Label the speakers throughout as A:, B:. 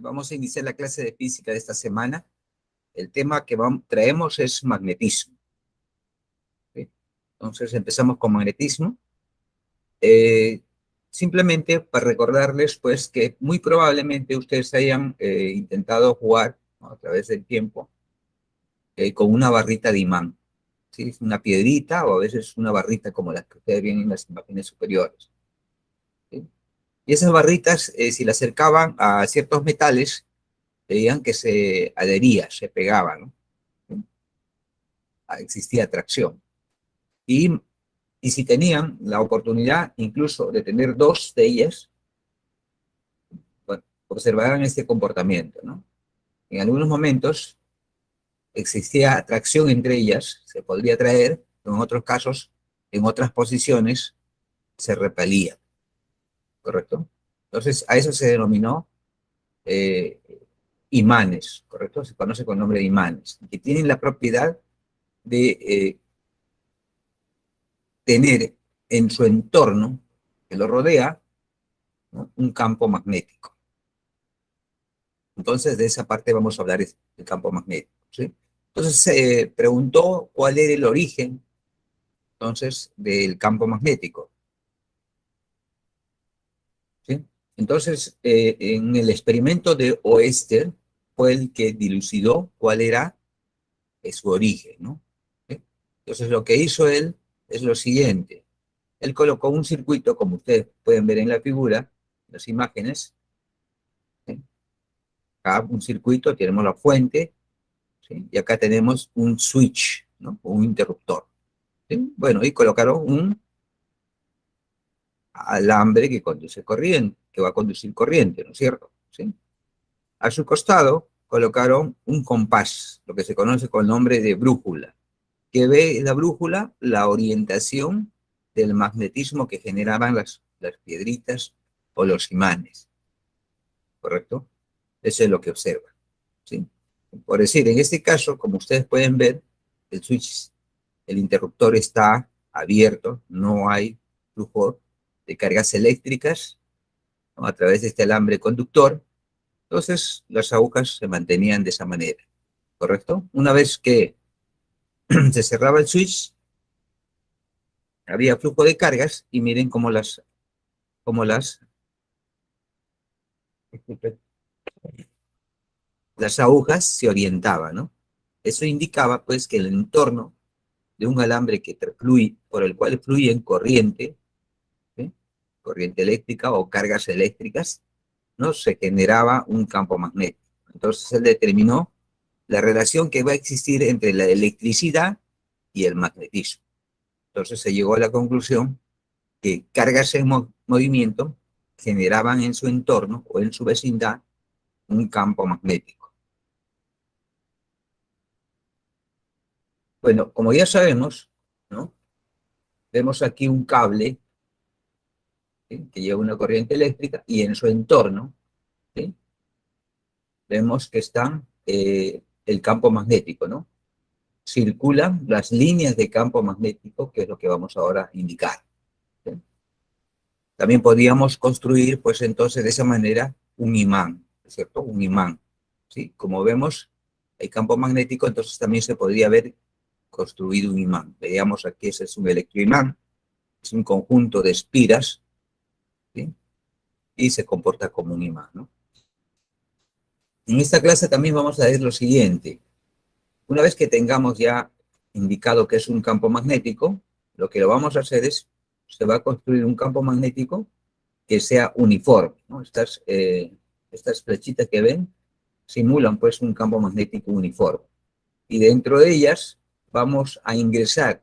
A: Vamos a iniciar la clase de física de esta semana. El tema que traemos es magnetismo. ¿Sí? Entonces empezamos con magnetismo. Simplemente para recordarles pues que muy probablemente ustedes hayan intentado jugar, ¿no?, a través del tiempo con una barrita de imán. ¿Sí? Una piedrita o a veces una barrita como las que ustedes ven en las imágenes superiores. ¿Sí? Y esas barritas, si las acercaban a ciertos metales, veían que se adhería, se pegaban, ¿no? Existía atracción. Y si tenían la oportunidad incluso de tener dos de ellas, bueno, observaban este comportamiento, ¿no? En algunos momentos existía atracción entre ellas, se podría atraer, pero en otros casos, en otras posiciones, se repelía, ¿correcto? Entonces, a eso se denominó eh, imanes, ¿correcto? Se conoce con el nombre de imanes, que tienen la propiedad de tener en su entorno que lo rodea, ¿no?, un campo magnético. Entonces, de esa parte vamos a hablar del campo magnético, ¿sí? Entonces, se preguntó cuál era el origen, entonces, del campo magnético, ¿sí? Entonces, en el experimento de Oester fue el que dilucidó cuál era su origen, ¿no? ¿Sí? Entonces, lo que hizo él es lo siguiente. Él colocó un circuito, como ustedes pueden ver en la figura, las imágenes, ¿sí? Acá un circuito, tenemos la fuente, ¿sí? Y acá tenemos un switch, ¿no?, un interruptor, ¿sí? Bueno, y colocaron un alambre que conduce corriente, que va a conducir corriente, ¿no es cierto? ¿Sí? A su costado colocaron un compás, lo que se conoce con el nombre de brújula, que ve en la brújula la orientación del magnetismo que generaban las piedritas o los imanes, ¿correcto? Eso es lo que observa, ¿sí? Por decir, en este caso, como ustedes pueden ver, el switch, el interruptor está abierto, no hay flujo de cargas eléctricas, ¿no?, a través de este alambre conductor. Entonces, las agujas se mantenían de esa manera, ¿correcto? Una vez que se cerraba el switch, había flujo de cargas y miren cómo las agujas se orientaban, ¿no? Eso indicaba, pues, que el entorno de un alambre por el cual fluyen corriente, ¿sí?, corriente eléctrica o cargas eléctricas, ¿no?, se generaba un campo magnético. Entonces él determinó la relación que va a existir entre la electricidad y el magnetismo. Entonces se llegó a la conclusión que cargas en movimiento generaban en su entorno o en su vecindad un campo magnético. Bueno, como ya sabemos, ¿no?, vemos aquí un cable, ¿sí?, que lleva una corriente eléctrica y en su entorno, ¿sí?, vemos que está el campo magnético, ¿no? Circulan las líneas de campo magnético, que es lo que vamos ahora a indicar, ¿sí? También podríamos construir, pues entonces, de esa manera, un imán, ¿cierto? Un imán, ¿sí? Como vemos, el campo magnético, entonces también se podría haber construido un imán. Veamos aquí, ese es un electroimán, es un conjunto de espiras, ¿sí?, y se comporta como un imán, ¿no? En esta clase también vamos a ver lo siguiente. Una vez que tengamos ya indicado que es un campo magnético, lo que lo vamos a hacer es, se va a construir un campo magnético que sea uniforme, ¿no? Estas flechitas que ven simulan pues un campo magnético uniforme. Y dentro de ellas vamos a ingresar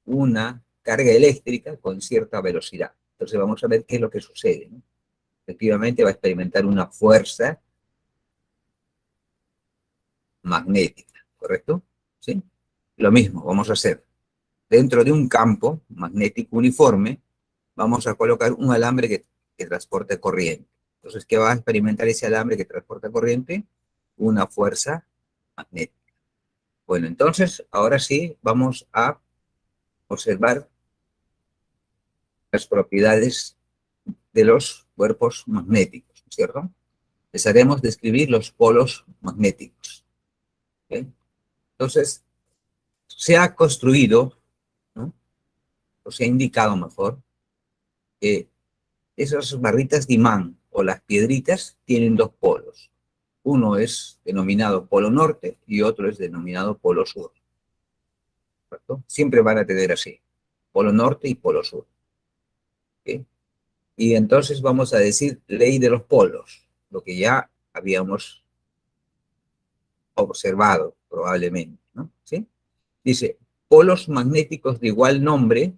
A: una carga eléctrica con cierta velocidad. Entonces vamos a ver qué es lo que sucede, ¿no? Efectivamente va a experimentar una fuerza magnética, ¿correcto? ¿Sí? Lo mismo vamos a hacer. Dentro de un campo magnético uniforme, vamos a colocar un alambre que transporte corriente. Entonces, ¿qué va a experimentar ese alambre que transporta corriente? Una fuerza magnética. Bueno, entonces, ahora sí, vamos a observar las propiedades de los cuerpos magnéticos, ¿cierto? empezaremos a describir los polos magnéticos. ¿Okay? Entonces, se ha construido, ¿no? O se ha indicado mejor, que esas barritas de imán o las piedritas tienen dos polos. Uno es denominado polo norte y otro es denominado polo sur. ¿Correcto? Siempre van a tener así, polo norte y polo sur. ¿Okay? Y entonces vamos a decir ley de los polos, lo que ya habíamos observado probablemente, ¿no? ¿Sí? Dice, polos magnéticos de igual nombre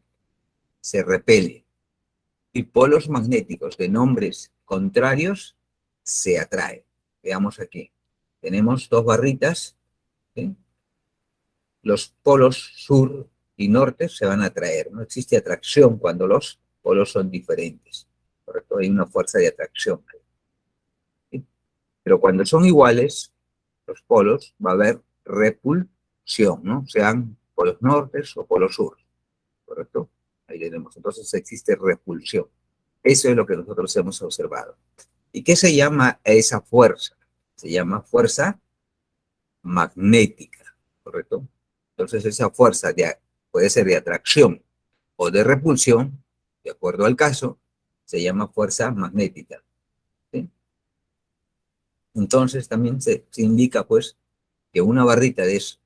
A: se repelen y polos magnéticos de nombres contrarios se atraen. Veamos aquí. Tenemos dos barritas, ¿sí? Los polos sur y norte se van a atraer. No existe atracción cuando los polos son diferentes. ¿Correcto? Hay una fuerza de atracción. ¿Sí? Pero cuando son iguales, los polos, va a haber repulsión, ¿no? Sean polos nortes o polos sur. ¿Correcto? Ahí tenemos. Entonces existe repulsión. Eso es lo que nosotros hemos observado. ¿Y qué se llama esa fuerza? Se llama fuerza magnética, ¿correcto? Entonces esa fuerza puede ser de atracción o de repulsión, de acuerdo al caso, se llama fuerza magnética. ¿Sí? Entonces también se indica, pues, que una barrita de eso,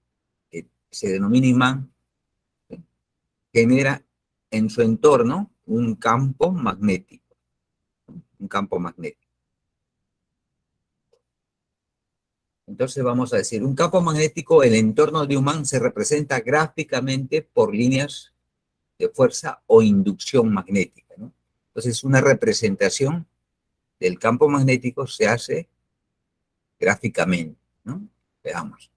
A: que se denomina imán, ¿sí? Genera en su entorno un campo magnético, un campo magnético. Entonces vamos a decir, un campo magnético, el entorno de un imán se representa gráficamente por líneas de fuerza o inducción magnética, ¿no? Entonces una representación del campo magnético se hace gráficamente, ¿no? Veamos.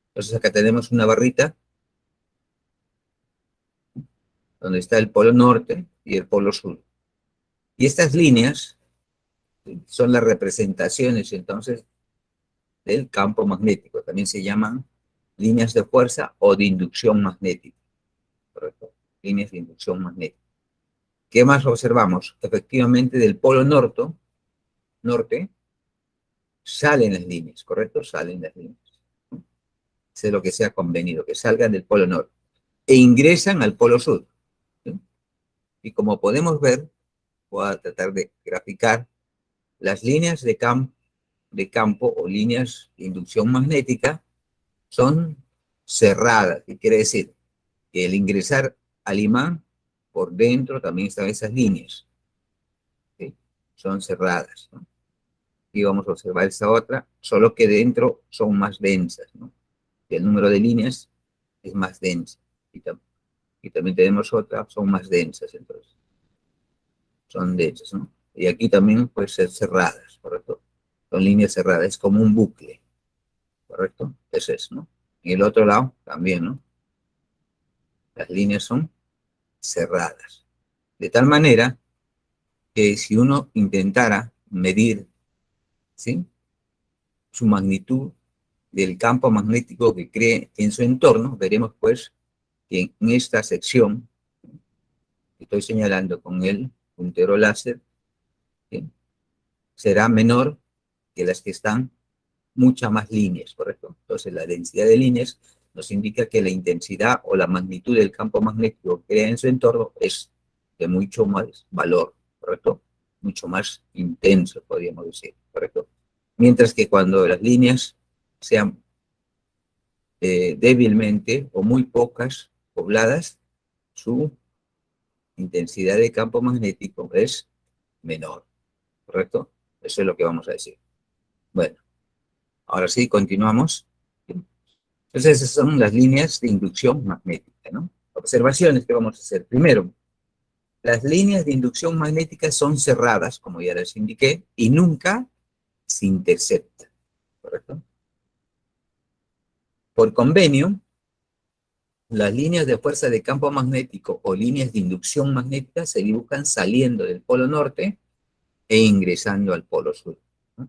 A: Entonces acá tenemos una barrita donde está el polo norte y el polo sur. Y estas líneas son las representaciones entonces del campo magnético. También se llaman líneas de fuerza o de inducción magnética. ¿Correcto? Líneas de inducción magnética. ¿Qué más observamos? Efectivamente, del polo norte salen las líneas, ¿correcto? Salen las líneas. Eso es lo que se ha convenido, que salgan del polo norte e ingresan al polo sur. ¿Sí? Y como podemos ver, voy a tratar de graficar las líneas de campo o líneas de inducción magnética son cerradas, que quiere decir que el ingresar al imán, por dentro también están esas líneas. ¿Sí? Son cerradas, ¿no? Y vamos a observar esta otra, solo que dentro son más densas, ¿no? Y el número de líneas es más denso. Y también tenemos otra, son más densas, entonces. Son densas, ¿no? Y aquí también pueden ser cerradas, ¿correcto? Son líneas cerradas, es como un bucle, ¿correcto? Ese es, ¿no? Y el otro lado también, ¿no? Las líneas son cerradas. De tal manera que si uno intentara medir, ¿sí?, su magnitud del campo magnético que cree en su entorno, veremos pues que en esta sección que estoy señalando con el puntero láser, ¿sí?, será menor que las que están muchas más líneas, ¿correcto? Entonces la densidad de líneas nos indica que la intensidad o la magnitud del campo magnético que crea en su entorno es de mucho más valor, ¿correcto? Mucho más intenso, podríamos decir, ¿correcto? Mientras que cuando las líneas sean débilmente o muy pocas pobladas, su intensidad de campo magnético es menor, ¿correcto? Eso es lo que vamos a decir. Bueno, ahora sí, continuamos. Entonces, esas son las líneas de inducción magnética, ¿no? Observaciones que vamos a hacer. Primero, las líneas de inducción magnética son cerradas, como ya les indiqué, y nunca se interceptan, ¿correcto? Por convenio, las líneas de fuerza de campo magnético o líneas de inducción magnética se dibujan saliendo del polo norte e ingresando al polo sur, ¿no?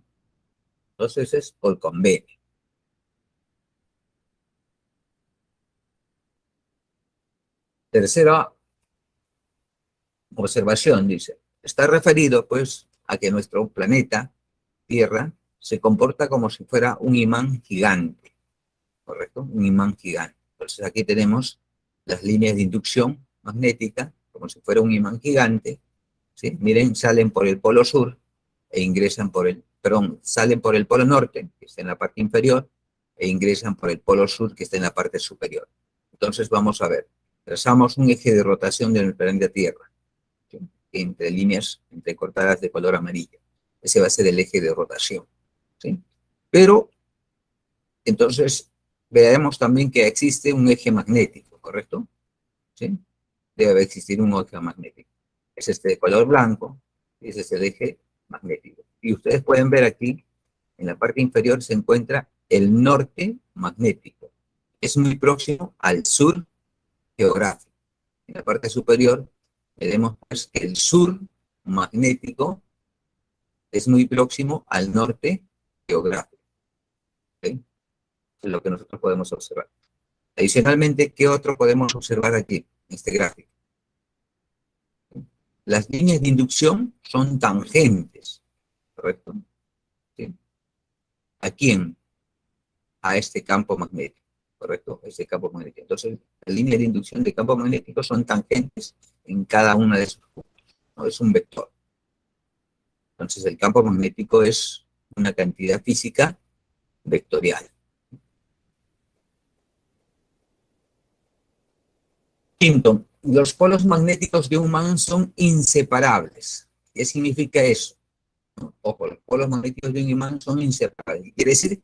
A: Entonces es por convenio. Tercera observación, dice, está referido pues a que nuestro planeta, Tierra, se comporta como si fuera un imán gigante, ¿correcto? Un imán gigante. Entonces aquí tenemos las líneas de inducción magnética, como si fuera un imán gigante, ¿sí? Miren, salen por el polo sur e ingresan por el, perdón, salen por el polo norte, que está en la parte inferior, e ingresan por el polo sur, que está en la parte superior. Entonces vamos a ver, trazamos un eje de rotación del planeta Tierra, ¿sí? Entre líneas entrecortadas de color amarillo. Ese va a ser el eje de rotación, ¿sí? Pero, entonces, veremos también que existe un eje magnético, ¿correcto? ¿Sí? Debe existir un eje magnético. Es este de color blanco, y ese es el eje magnético. Y ustedes pueden ver aquí, en la parte inferior se encuentra el norte magnético. Es muy próximo al sur geográfico. En la parte superior veremos pues, que el sur magnético es muy próximo al norte geográfico. ¿Okay? Es lo que nosotros podemos observar. Adicionalmente, ¿qué otro podemos observar aquí, en este gráfico? Las líneas de inducción son tangentes, ¿correcto? ¿Sí? ¿A quién? A este campo magnético, ¿correcto? Este campo magnético. Entonces, las líneas de inducción de campo magnético son tangentes en cada una de esos puntos, ¿no? Es un vector. Entonces, el campo magnético es una cantidad física vectorial. Quinto, los polos magnéticos de un imán son inseparables. ¿Qué significa eso? Ojo, los polos magnéticos de un imán son inseparables. Quiere decir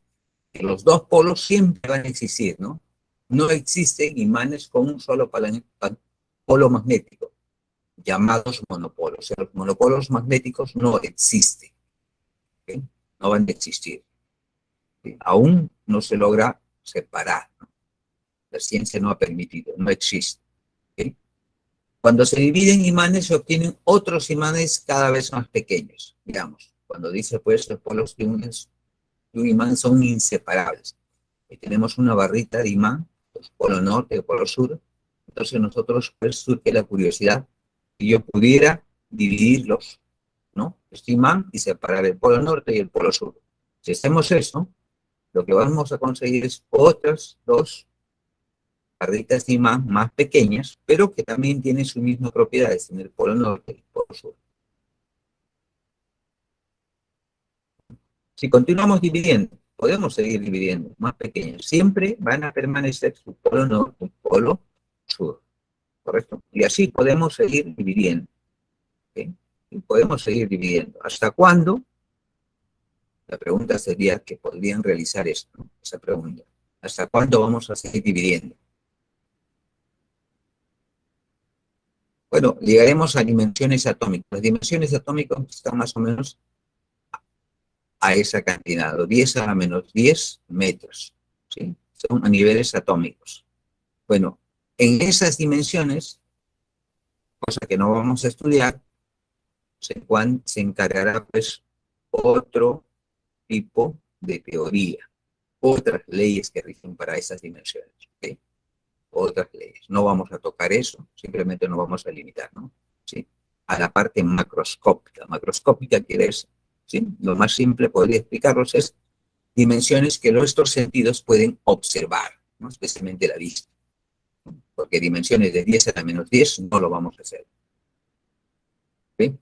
A: que los dos polos siempre van a existir, ¿no? No existen imanes con un solo polo magnético, llamados monopolos. O sea, los monopolos magnéticos no existen, ¿okay? No van a existir. ¿Sí? Aún no se logra separar, ¿no? La ciencia no ha permitido, no existe. ¿Okay? Cuando se dividen imanes, se obtienen otros imanes cada vez más pequeños, digamos. Cuando dice, pues, los polos de un imán son inseparables. Y tenemos una barrita de imán, pues, polo norte o polo sur. Entonces nosotros, pues, surge la curiosidad que yo pudiera dividirlos, ¿no? Este imán y separar el polo norte y el polo sur. Si hacemos eso, lo que vamos a conseguir es otras dos barritas de imán más pequeñas, pero que también tienen sus mismas propiedades en el polo norte y el polo sur. Si continuamos dividiendo, podemos seguir dividiendo, más pequeños. Siempre van a permanecer su polo norte y polo sur, ¿correcto? Y así podemos seguir dividiendo, ¿okay? Y podemos seguir dividiendo. ¿Hasta cuándo? La pregunta sería que podrían realizar esto, ¿no? Esa pregunta. ¿Hasta cuándo vamos a seguir dividiendo? Bueno, llegaremos a dimensiones atómicas. Las dimensiones atómicas están más o menos a esa cantidad, o 10 a la menos 10 metros, ¿sí? Son a niveles atómicos. Bueno, en esas dimensiones, cosa que no vamos a estudiar, se encargará pues otro tipo de teoría, otras leyes que rigen para esas dimensiones, ¿okay? Otras leyes. No vamos a tocar eso, simplemente nos vamos a limitar, ¿no? ¿Sí? A la parte macroscópica. Macroscópica quiere decir, ¿sí? Lo más simple podría explicarlos es dimensiones que nuestros sentidos pueden observar, ¿no? Especialmente la vista. Porque dimensiones de 10 a la menos 10 no lo vamos a hacer. ¿Okay?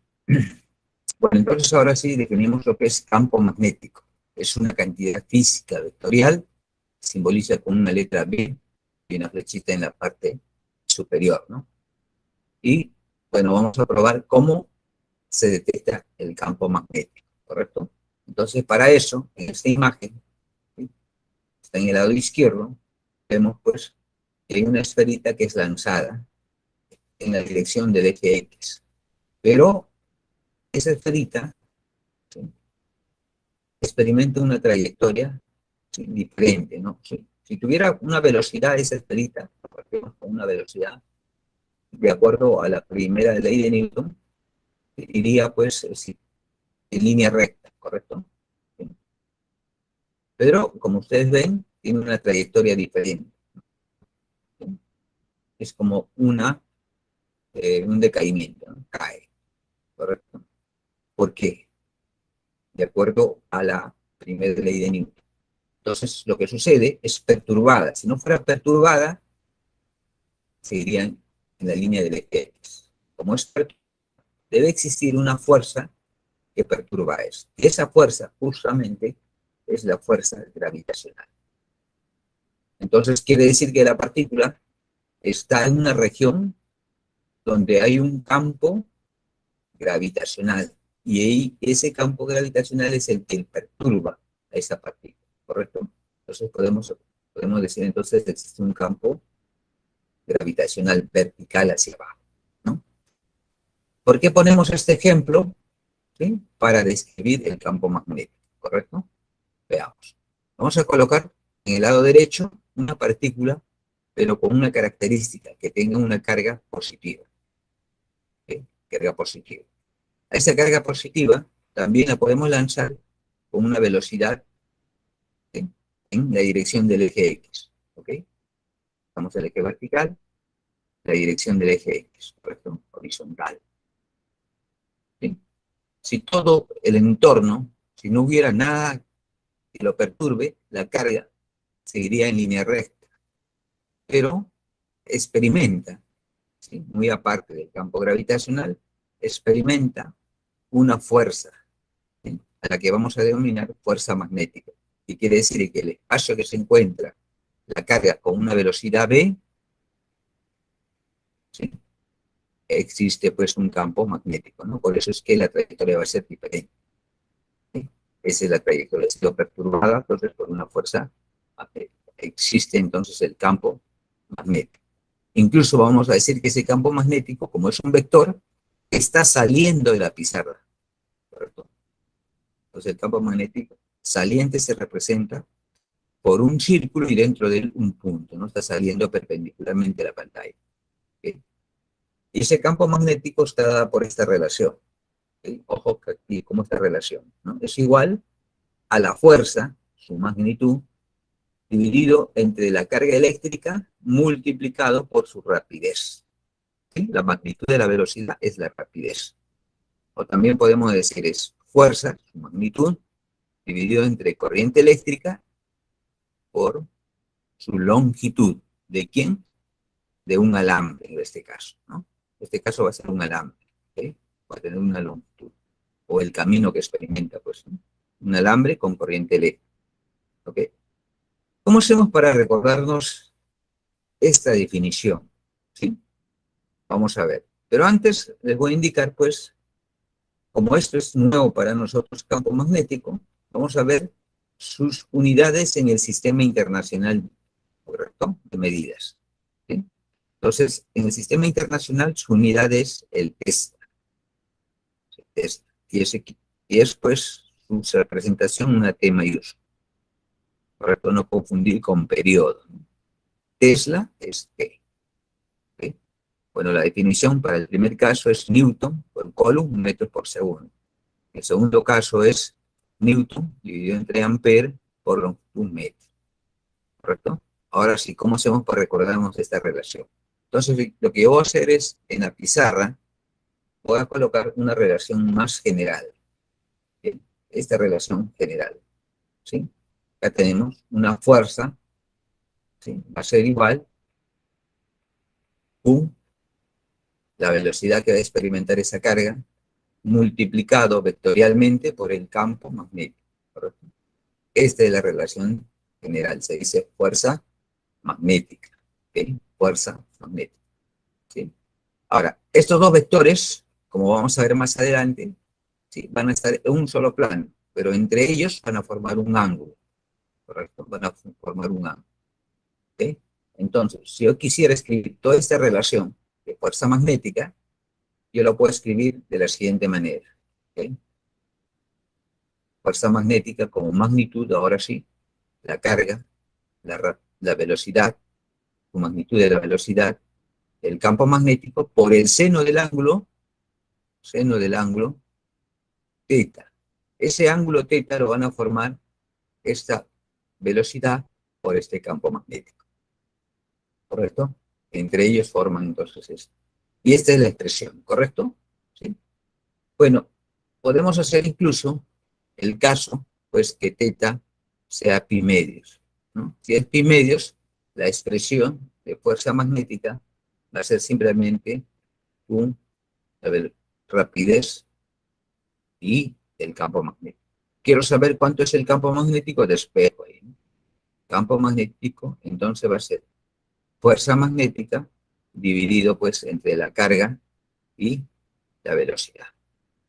A: Bueno, entonces ahora sí definimos lo que es campo magnético. Es una cantidad física vectorial, simboliza con una letra B y una flechita en la parte superior, ¿no? Y, bueno, vamos a probar cómo se detecta el campo magnético, ¿correcto? Entonces, para eso, en esta imagen, ¿sí? Está en el lado izquierdo, vemos pues que hay una esferita que es lanzada en la dirección del eje X. Pero esa esferita, ¿sí? Experimenta una trayectoria, ¿sí? Diferente, ¿no? ¿Sí? Si tuviera una velocidad esa esferita, con una velocidad, de acuerdo a la primera ley de Newton, iría pues en línea recta, ¿correcto? ¿Sí? Pero, como ustedes ven, tiene una trayectoria diferente, ¿sí? Es como un decaimiento, ¿no? Cae, ¿correcto? ¿Por qué? De acuerdo a la primera ley de Newton. Entonces, lo que sucede es perturbada. Si no fuera perturbada, seguirían en la línea del eje X. Como es perturbada, debe existir una fuerza que perturba eso. Y esa fuerza, justamente, es la fuerza gravitacional. Entonces, quiere decir que la partícula está en una región donde hay un campo gravitacional. Y ahí, ese campo gravitacional es el que perturba a esa partícula, ¿correcto? Entonces, podemos decir entonces que existe un campo gravitacional vertical hacia abajo, ¿no? ¿Por qué ponemos este ejemplo? ¿Sí? Para describir el campo magnético, ¿correcto? Veamos. Vamos a colocar en el lado derecho una partícula, pero con una característica, que tenga una carga positiva. ¿Sí? Carga positiva. A esa carga positiva también la podemos lanzar con una velocidad, ¿sí?, en la dirección del eje X. ¿Ok? Estamos en el eje vertical, la dirección del eje X, ¿correcto? Horizontal. ¿Sí? Si todo el entorno, si no hubiera nada que lo perturbe, la carga seguiría en línea recta. Pero experimenta, ¿sí?, muy aparte del campo gravitacional, experimenta una fuerza, ¿sí?, a la que vamos a denominar fuerza magnética. Y quiere decir que el espacio que se encuentra la carga con una velocidad v, ¿sí?, existe pues un campo magnético, ¿no? Por eso es que la trayectoria va a ser diferente. ¿Sí? Esa es la trayectoria, ha sido perturbada entonces por una fuerza magnética. Existe entonces el campo magnético. Incluso vamos a decir que ese campo magnético, como es un vector, está saliendo de la pizarra, ¿correcto? Entonces el campo magnético saliente se representa por un círculo y dentro de él un punto, ¿no? Está saliendo perpendicularmente a la pantalla. ¿Okay? Y ese campo magnético está dado por esta relación. ¿Okay? Ojo aquí cómo esta relación, ¿no? Es igual a la fuerza, su magnitud, dividido entre la carga eléctrica multiplicado por su rapidez. ¿Sí? La magnitud de la velocidad es la rapidez. O también podemos decir es fuerza, su magnitud, dividido entre corriente eléctrica por su longitud. ¿De quién? De un alambre, en este caso, ¿no? En este caso va a ser un alambre, ¿okay? Va a tener una longitud. O el camino que experimenta, pues, ¿no? Un alambre con corriente eléctrica, ¿ok? ¿Cómo hacemos para recordarnos esta definición? ¿Sí? Vamos a ver. Pero antes les voy a indicar, pues, como esto es nuevo para nosotros, campo magnético, vamos a ver sus unidades en el sistema internacional, ¿correcto?, de medidas. ¿Sí? Entonces, en el sistema internacional su unidad es el Tesla. Y es pues su representación una T mayúscula. Correcto, no confundir con periodo. Tesla es T. ¿Okay? Bueno, la definición para el primer caso es Newton por Coulomb, metros por segundo. El segundo caso es Newton dividido entre ampere por longitud metro. ¿Correcto? Ahora sí, ¿cómo hacemos para recordarnos esta relación? Entonces, lo que yo voy a hacer es, en la pizarra, voy a colocar una relación más general. ¿Bien? Esta relación general. ¿Sí? Ya tenemos una fuerza, ¿sí?, va a ser igual Q, la velocidad que va a experimentar esa carga, multiplicado vectorialmente por el campo magnético. ¿Correcto? Esta es la relación general, se dice fuerza magnética. ¿Okay? Fuerza magnética. ¿Sí? Ahora, estos dos vectores, como vamos a ver más adelante, ¿sí?, van a estar en un solo plano, pero entre ellos van a formar un ángulo. ¿Correcto? Van a formar un ángulo. ¿Okay? Entonces, si yo quisiera escribir toda esta relación de fuerza magnética, yo lo puedo escribir de la siguiente manera. ¿Okay? Fuerza magnética como magnitud, ahora sí, la carga, la velocidad, su magnitud de la velocidad, el campo magnético por el seno del ángulo, teta. Ese ángulo teta lo van a formar esta velocidad por este campo magnético. ¿Correcto? Entre ellos forman entonces esto. Y esta es la expresión, ¿correcto? ¿Sí? Bueno, podemos hacer incluso el caso pues que teta sea pi medios, ¿no? Si es pi medios, la expresión de fuerza magnética va a ser simplemente a ver, rapidez y el campo magnético. Quiero saber cuánto es el campo magnético, despejo ahí, ¿no? Campo magnético, entonces va a ser fuerza magnética dividido pues entre la carga y la velocidad,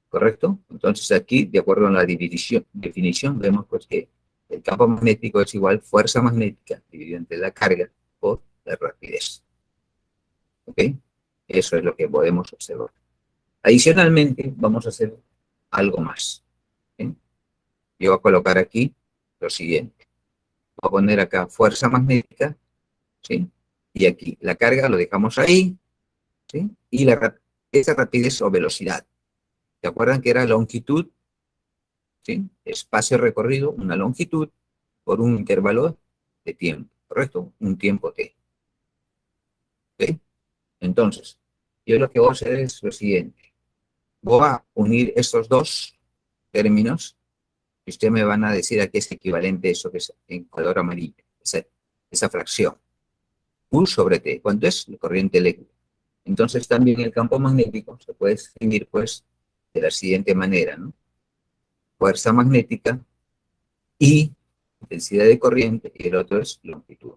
A: ¿correcto? Entonces aquí, de acuerdo a la definición, vemos pues que el campo magnético es igual fuerza magnética dividida entre la carga por la rapidez, ¿ok? Eso es lo que podemos observar. Adicionalmente, vamos a hacer algo más, ¿sí? Yo voy a colocar aquí lo siguiente. Voy a poner acá fuerza magnética, ¿sí? Y aquí la carga lo dejamos ahí, ¿sí? Y esa rapidez o velocidad. ¿Se acuerdan que era longitud? ¿Sí? Espacio recorrido, una longitud por un intervalo de tiempo, ¿correcto? Un tiempo t. ¿Ok? Entonces, yo lo que voy a hacer es lo siguiente. Voy a unir estos dos términos y ustedes me van a decir a qué es equivalente eso que es en color amarillo, esa fracción. U sobre T. ¿Cuánto es? La corriente eléctrica. Entonces también el campo magnético se puede escribir pues de la siguiente manera, ¿no? Fuerza magnética y intensidad de corriente, y el otro es longitud.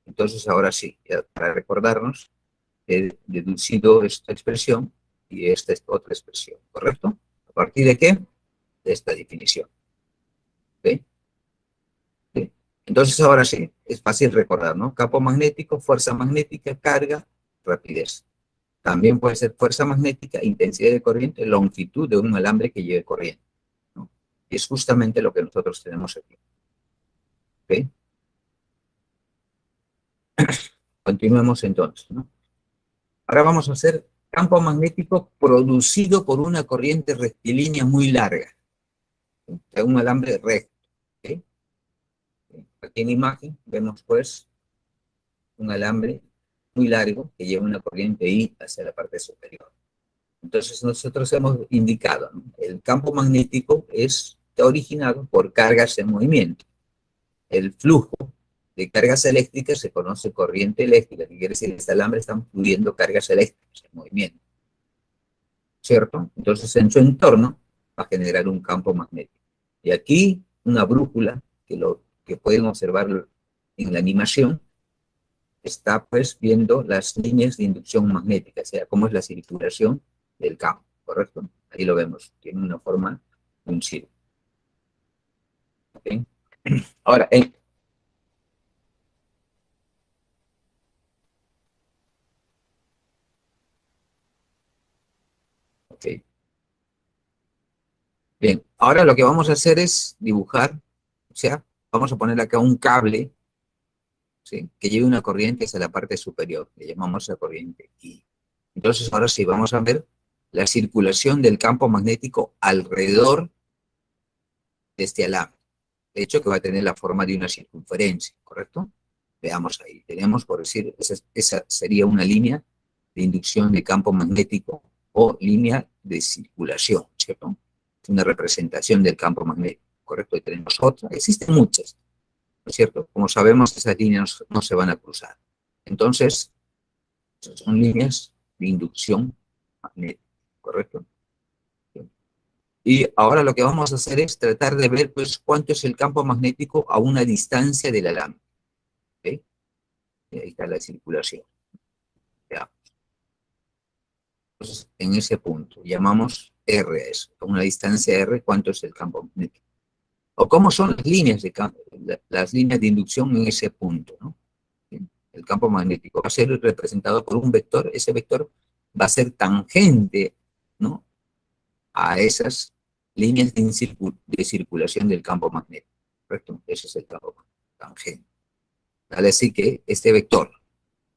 A: Entonces ahora sí, para recordarnos, he deducido esta expresión y esta es otra expresión, ¿correcto? ¿A partir de qué? De esta definición. ¿Ok? ¿Sí? Entonces ahora sí, es fácil recordar, ¿no? Campo magnético, fuerza magnética, carga, rapidez. También puede ser fuerza magnética, intensidad de corriente, longitud de un alambre que lleve corriente, ¿no? Y es justamente lo que nosotros tenemos aquí. ¿Ok? Continuemos entonces, ¿no? Ahora vamos a hacer campo magnético producido por una corriente rectilínea muy larga, ¿sí? Un alambre recto, ¿sí? Aquí en la imagen vemos pues un alambre muy largo que lleva una corriente I hacia la parte superior. Entonces nosotros hemos indicado, ¿no? El campo magnético está originado por cargas en movimiento. El flujo de cargas eléctricas se conoce corriente eléctrica, que quiere decir que este alambre está fluyendo cargas eléctricas en movimiento, ¿cierto? Entonces en su entorno va a generar un campo magnético. Y aquí una brújula, que pueden observar en la animación, está pues viendo las líneas de inducción magnética, o sea, cómo es la circulación del campo, ¿correcto? Ahí lo vemos, tiene una forma de un círculo. ¿Okay? Ahora, okay. Bien, ahora lo que vamos a hacer es dibujar, o sea, vamos a poner acá un cable, ¿sí? Que lleve una corriente hacia la parte superior, le llamamos la corriente I. Entonces, ahora sí, vamos a ver la circulación del campo magnético alrededor de este alambre. De hecho, que va a tener la forma de una circunferencia, ¿correcto? Veamos ahí. Tenemos, por decir, esa sería una línea de inducción de campo magnético o línea de circulación, ¿cierto? Es una representación del campo magnético, ¿correcto? Y tenemos otra. Existen muchas, ¿no es cierto? Como sabemos, esas líneas no se van a cruzar. Entonces, son líneas de inducción magnética, ¿correcto? Y ahora lo que vamos a hacer es tratar de ver pues cuánto es el campo magnético a una distancia del alambre. ¿Okay? Y ahí está la circulación. Veamos. Entonces, en ese punto, llamamos R a eso. A una distancia R, ¿cuánto es el campo magnético? O cómo son las líneas las líneas de inducción en ese punto, ¿no? El campo magnético va a ser representado por un vector. Ese vector va a ser tangente, ¿no? A esas líneas de circulación del campo magnético, ¿correcto? Ese es el campo tangente. Vale, así que este vector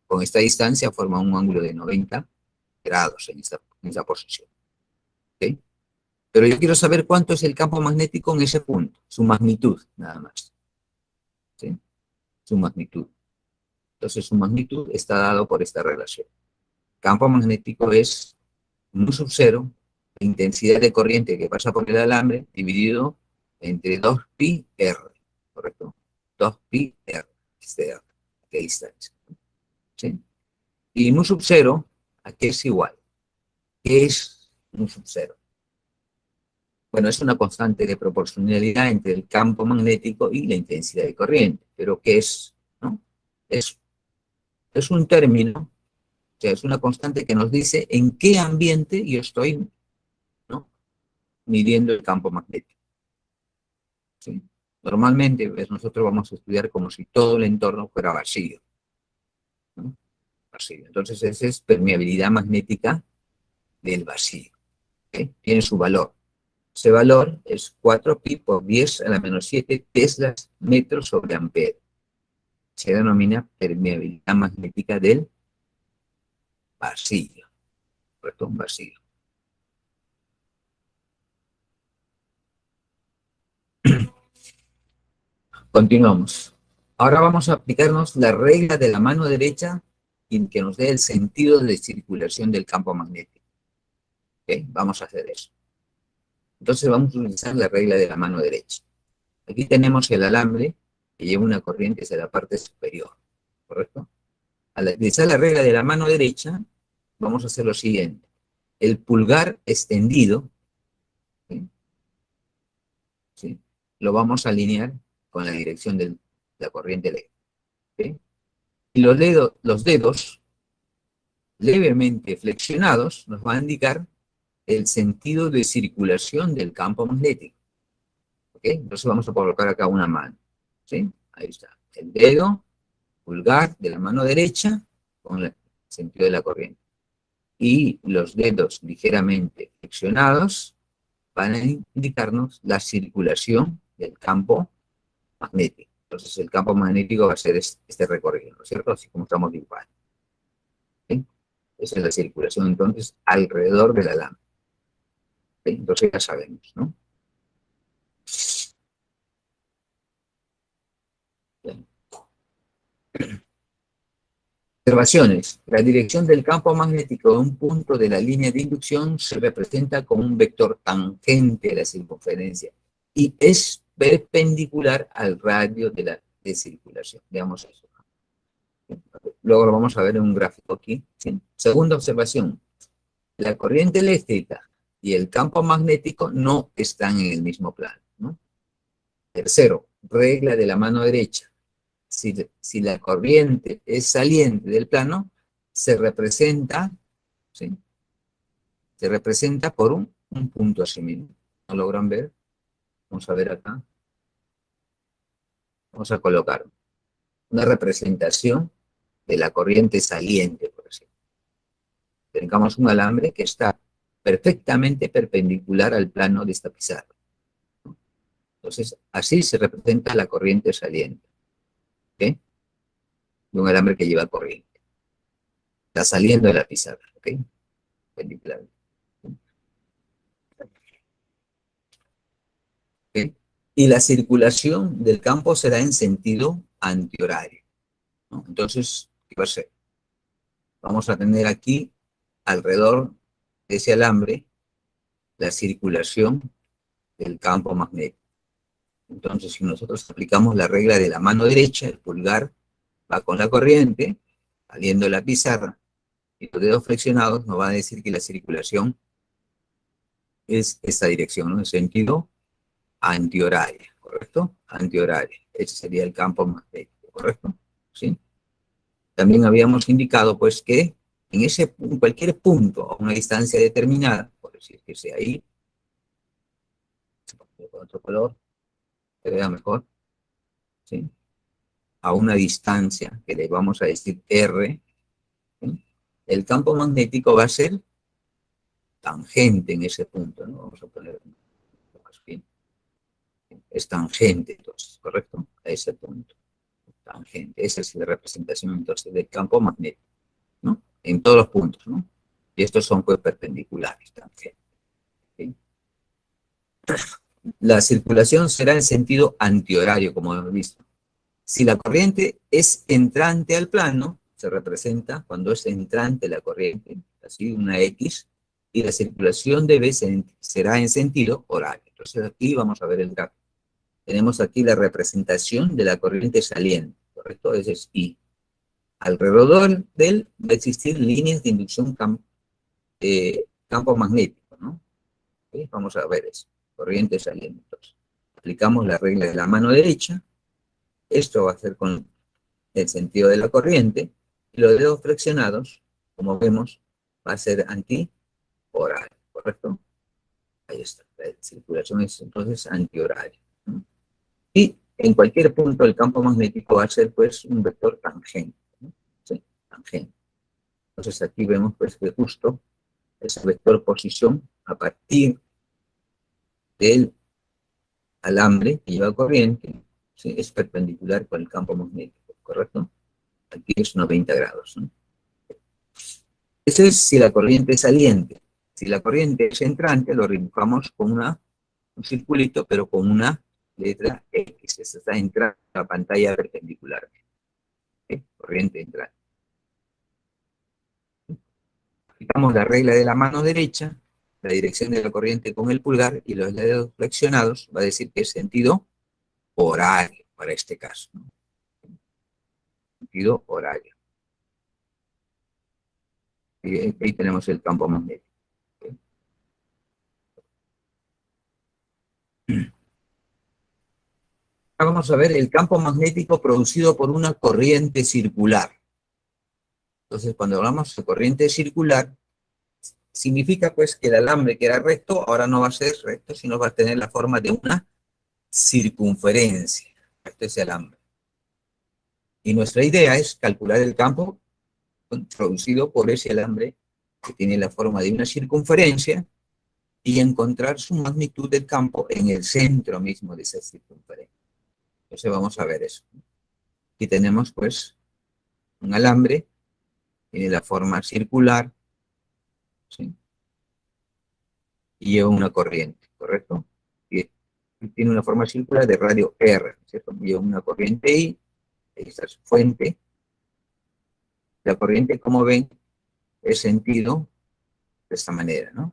A: con esta distancia forma un ángulo de 90 grados en esa posición, ¿ok? Pero yo quiero saber cuánto es el campo magnético en ese punto, su magnitud, nada más, ¿sí? Su magnitud. Entonces su magnitud está dado por esta relación. Campo magnético es mu sub 0, la intensidad de corriente que pasa por el alambre, dividido entre 2pi r, ¿correcto? 2pi r, ¿qué distancia? ¿Sí? Y mu sub 0, ¿a qué es igual? ¿Qué es mu sub 0? Bueno, es una constante de proporcionalidad entre el campo magnético y la intensidad de corriente. ¿Pero qué es? ¿No? Es un término, o sea, es una constante que nos dice en qué ambiente yo estoy, ¿no?, midiendo el campo magnético. ¿Sí? Normalmente, pues, nosotros vamos a estudiar como si todo el entorno fuera vacío, ¿no? Vacío. Entonces, esa es permeabilidad magnética del vacío. ¿Okay? Tiene su valor. Ese valor es 4pi por 10 a la menos 7 teslas metros sobre ampere. Se denomina permeabilidad magnética del vacío. ¿Correcto? Un vacío. Continuamos. Ahora vamos a aplicarnos la regla de la mano derecha y que nos dé el sentido de circulación del campo magnético. ¿Okay? Vamos a hacer eso. Entonces vamos a utilizar la regla de la mano derecha. Aquí tenemos el alambre que lleva una corriente hacia la parte superior. ¿Correcto? Al utilizar la regla de la mano derecha, vamos a hacer lo siguiente. El pulgar extendido, ¿sí?, ¿sí?, lo vamos a alinear con la dirección de la corriente eléctrica. ¿Sí? Y los dedos levemente flexionados nos van a indicar el sentido de circulación del campo magnético. ¿Ok? Entonces vamos a colocar acá una mano. ¿Sí? Ahí está. El dedo pulgar de la mano derecha con el sentido de la corriente. Y los dedos ligeramente flexionados van a indicarnos la circulación del campo magnético. Entonces el campo magnético va a ser este recorrido, ¿no es cierto? Así como estamos dibujando. ¿Sí? Esa es la circulación entonces alrededor de la lámpara. ¿Sí? Entonces ya sabemos, ¿no? Bien. Observaciones. La dirección del campo magnético de un punto de la línea de inducción se representa como un vector tangente a la circunferencia y es perpendicular al radio de circulación. Veamos eso. Luego lo vamos a ver en un gráfico aquí. ¿Sí? Segunda observación. La corriente eléctrica y el campo magnético no están en el mismo plano, ¿no? Tercero, regla de la mano derecha. Si la corriente es saliente del plano, se representa, ¿sí?, se representa por un punto así mismo. ¿No logran ver? Vamos a ver acá. Vamos a colocar una representación de la corriente saliente, por ejemplo. Tengamos un alambre que está perfectamente perpendicular al plano de esta pizarra. Entonces, así se representa la corriente saliente. ¿Ok? De un alambre que lleva corriente. Está saliendo de la pizarra. ¿Ok? Perpendicular. ¿Ok? Y la circulación del campo será en sentido antihorario, ¿no? Entonces, ¿qué va a ser? Vamos a tener aquí, alrededor de ese alambre, la circulación del campo magnético. Entonces, si nosotros aplicamos la regla de la mano derecha, el pulgar va con la corriente, saliendo de la pizarra, y los dedos flexionados nos van a decir que la circulación es esta dirección, ¿no? En sentido antihorario, ¿correcto? Antihorario. Ese sería el campo magnético, ¿correcto? ¿Sí? También habíamos indicado, pues, que en cualquier punto, a una distancia determinada, por decir que sea ahí, con otro color, que vea mejor, ¿sí?, a una distancia que le vamos a decir R, ¿sí?, el campo magnético va a ser tangente en ese punto, ¿no? Vamos a poner más bien. Es tangente, entonces, ¿correcto? A ese punto. Tangente. Esa es la representación, entonces, del campo magnético, ¿no? En todos los puntos, ¿no? Y estos son, pues, perpendiculares, tangente. ¿Sí? La circulación será en sentido antihorario, como hemos visto. Si la corriente es entrante al plano, se representa cuando es entrante la corriente, así una X, y la circulación de B será en sentido horario. Entonces aquí vamos a ver el gráfico. tenemos aquí la representación de la corriente saliente, ¿correcto? Ese es I. Alrededor de él va a existir líneas de inducción campo magnético, ¿no? ¿Okay? Vamos a ver eso, corriente saliente. Entonces, aplicamos la regla de la mano derecha, esto va a ser con el sentido de la corriente, y los dedos flexionados, como vemos, va a ser antihorario, ¿correcto? Ahí está, la circulación es entonces antihorario, ¿no? Y en cualquier punto el campo magnético va a ser pues un vector tangente, ¿no? Sí, tangente. Entonces aquí vemos pues que justo ese vector posición a partir del alambre que lleva corriente, ¿sí? Es perpendicular con el campo magnético, ¿correcto? Aquí es 90 grados, ¿no? Ese es si la corriente es saliente. Si la corriente es entrante, lo dibujamos con un circulito, pero con una letra X. Esa está entrando a la pantalla perpendicular. ¿Sí? Corriente entrante. Aplicamos la regla de la mano derecha, la dirección de la corriente con el pulgar y los dedos flexionados, va a decir que es sentido horario para este caso, ¿no? Sentido horario. Y ahí tenemos el campo magnético. Ahora vamos a ver el campo magnético producido por una corriente circular. Entonces, cuando hablamos de corriente circular, significa pues que el alambre que era recto, ahora no va a ser recto, sino va a tener la forma de una circunferencia. Este es el alambre. Y nuestra idea es calcular el campo producido por ese alambre que tiene la forma de una circunferencia y encontrar su magnitud del campo en el centro mismo de esa circunferencia. Entonces vamos a ver eso. Aquí tenemos pues un alambre, tiene la forma circular, ¿sí? Y lleva una corriente, ¿correcto? Y tiene una forma circular de radio R, ¿cierto? Lleva una corriente I, ahí está su fuente. La corriente, como ven, es sentido de esta manera, ¿no?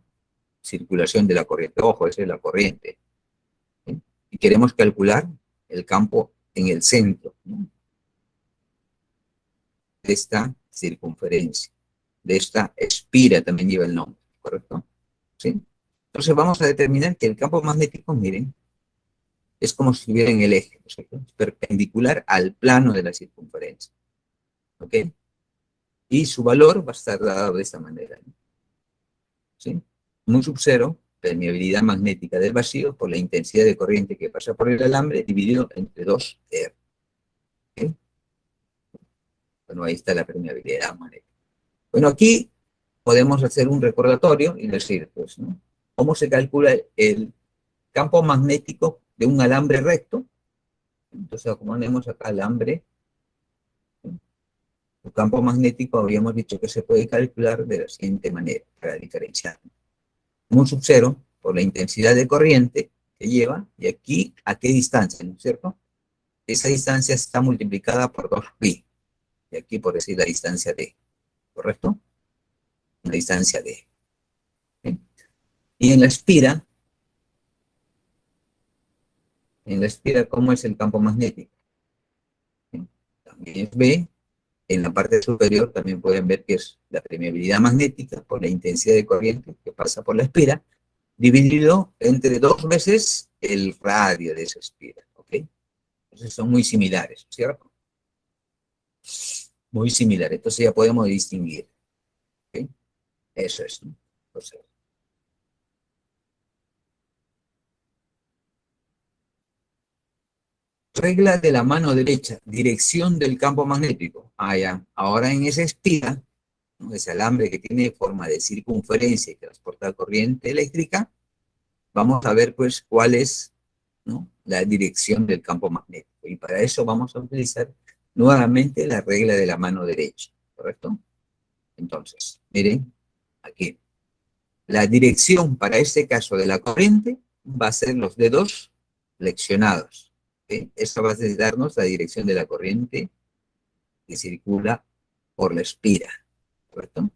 A: Circulación de la corriente. Ojo, esa es la corriente, ¿sí? Y queremos calcular el campo en el centro, ¿no? De esta circunferencia, de esta espira también lleva el nombre, ¿correcto? ¿Sí? Entonces vamos a determinar que el campo magnético, miren, es como si estuviera en el eje, ¿no es cierto? Es perpendicular al plano de la circunferencia, ¿ok? Y su valor va a estar dado de esta manera, ¿no? ¿Sí? Mu sub 0, permeabilidad magnética del vacío por la intensidad de corriente que pasa por el alambre dividido entre 2R. ¿Okay? Bueno, ahí está la permeabilidad magnética. Bueno, aquí podemos hacer un recordatorio y decir, pues, ¿no? ¿Cómo se calcula el campo magnético de un alambre recto? Entonces, como tenemos acá alambre, ¿sí? El campo magnético habíamos dicho que se puede calcular de la siguiente manera, para diferenciar. Mu sub 0 por la intensidad de corriente que lleva, y aquí, ¿a qué distancia? ¿No es cierto? Esa distancia está multiplicada por 2pi, y aquí por decir la distancia d, ¿correcto? La distancia d. ¿Sí? Y en la espira, ¿cómo es el campo magnético? ¿Sí? También es B. En la parte superior también pueden ver que es la permeabilidad magnética por la intensidad de corriente que pasa por la espira, dividido entre 2 veces el radio de esa espira, ¿ok? Entonces son muy similares, ¿cierto? Muy similares, entonces ya podemos distinguir, ¿ok? Eso es, ¿no? Entonces, regla de la mano derecha, dirección del campo magnético. Ah, ya. Ahora en esa espira, ¿no? Ese alambre que tiene forma de circunferencia y transporta corriente eléctrica, vamos a ver pues cuál es, ¿no? La dirección del campo magnético. Y para eso vamos a utilizar nuevamente la regla de la mano derecha, ¿correcto? Entonces, miren, aquí. La dirección para este caso de la corriente va a ser los dedos flexionados, ¿sí? Esto va a darnos la dirección de la corriente que circula por la espira, ¿correcto?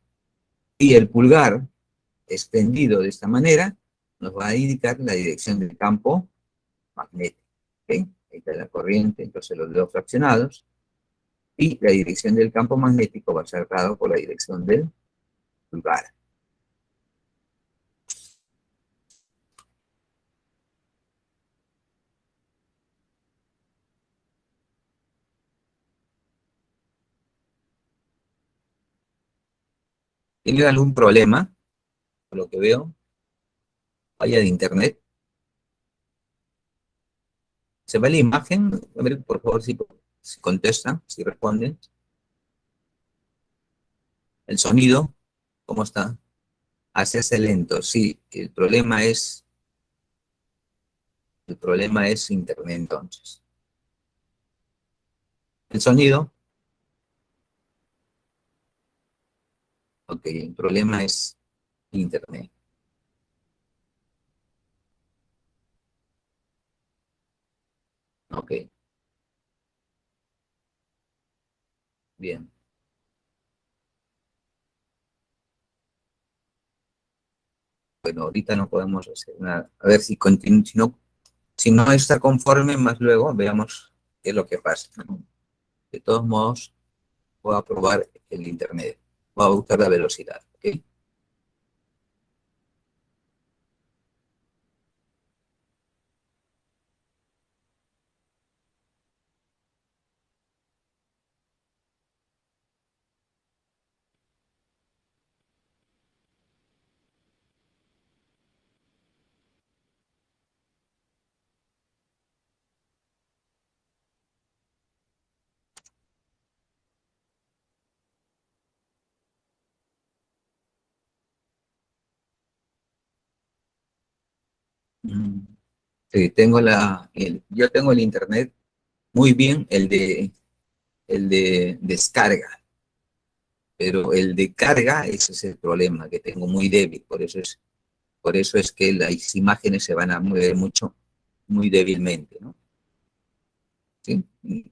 A: Y el pulgar extendido de esta manera nos va a indicar la dirección del campo magnético. ¿Ok? Ahí está la corriente, entonces los dedos fraccionados, y la dirección del campo magnético va a ser dado por la dirección del pulgar. ¿Tienen algún problema? Por lo que veo, falla de internet. ¿Se ve la imagen? A ver, por favor, si contestan, si responden. El sonido, ¿cómo está? Hace lento, sí. El problema es internet entonces. El sonido, ok, el problema es internet. Ok, bien. Bueno, ahorita no podemos hacer nada. A ver si no está conforme, más luego veamos qué es lo que pasa, ¿no? De todos modos, voy a probar el internet. Voy a buscar la velocidad, ¿ok? Mm, sí, yo tengo el internet muy bien, el de descarga, pero el de carga, ese es el problema que tengo muy débil, por eso es que las imágenes se van a mover mucho, muy débilmente, ¿no? ¿Sí? Y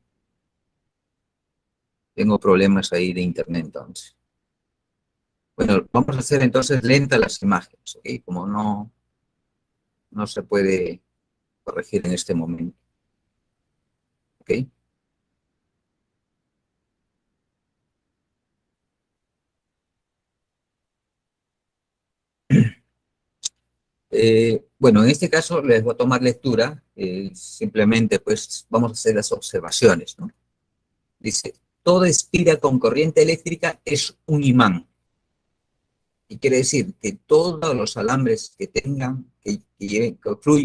A: tengo problemas ahí de internet entonces. Bueno, vamos a hacer entonces lentas las imágenes, ¿ok? Como no se puede corregir en este momento, ¿ok? Bueno, en este caso les voy a tomar lectura, simplemente pues vamos a hacer las observaciones, ¿no? Dice, toda espira con corriente eléctrica es un imán. Y quiere decir que todos los alambres que tengan,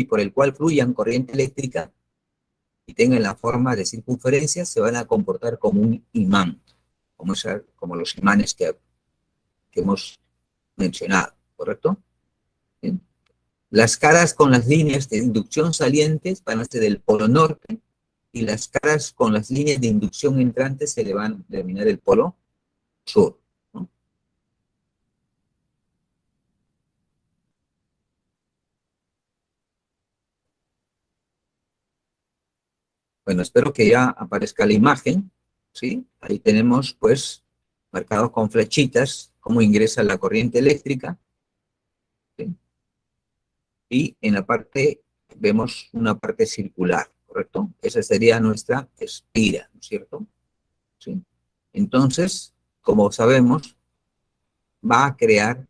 A: por el cual fluyan corriente eléctrica y tengan la forma de circunferencia, se van a comportar como un imán, como los imanes que hemos mencionado, ¿correcto? ¿Bien? Las caras con las líneas de inducción salientes van a ser del polo norte y las caras con las líneas de inducción entrantes se le van a denominar el polo sur, ¿no? Bueno, espero que ya aparezca la imagen, ¿sí? Ahí tenemos, pues, marcado con flechitas cómo ingresa la corriente eléctrica, ¿sí? Y en la parte vemos una parte circular, ¿correcto? Esa sería nuestra espira, ¿no es cierto? ¿Sí? Entonces, como sabemos, va a crear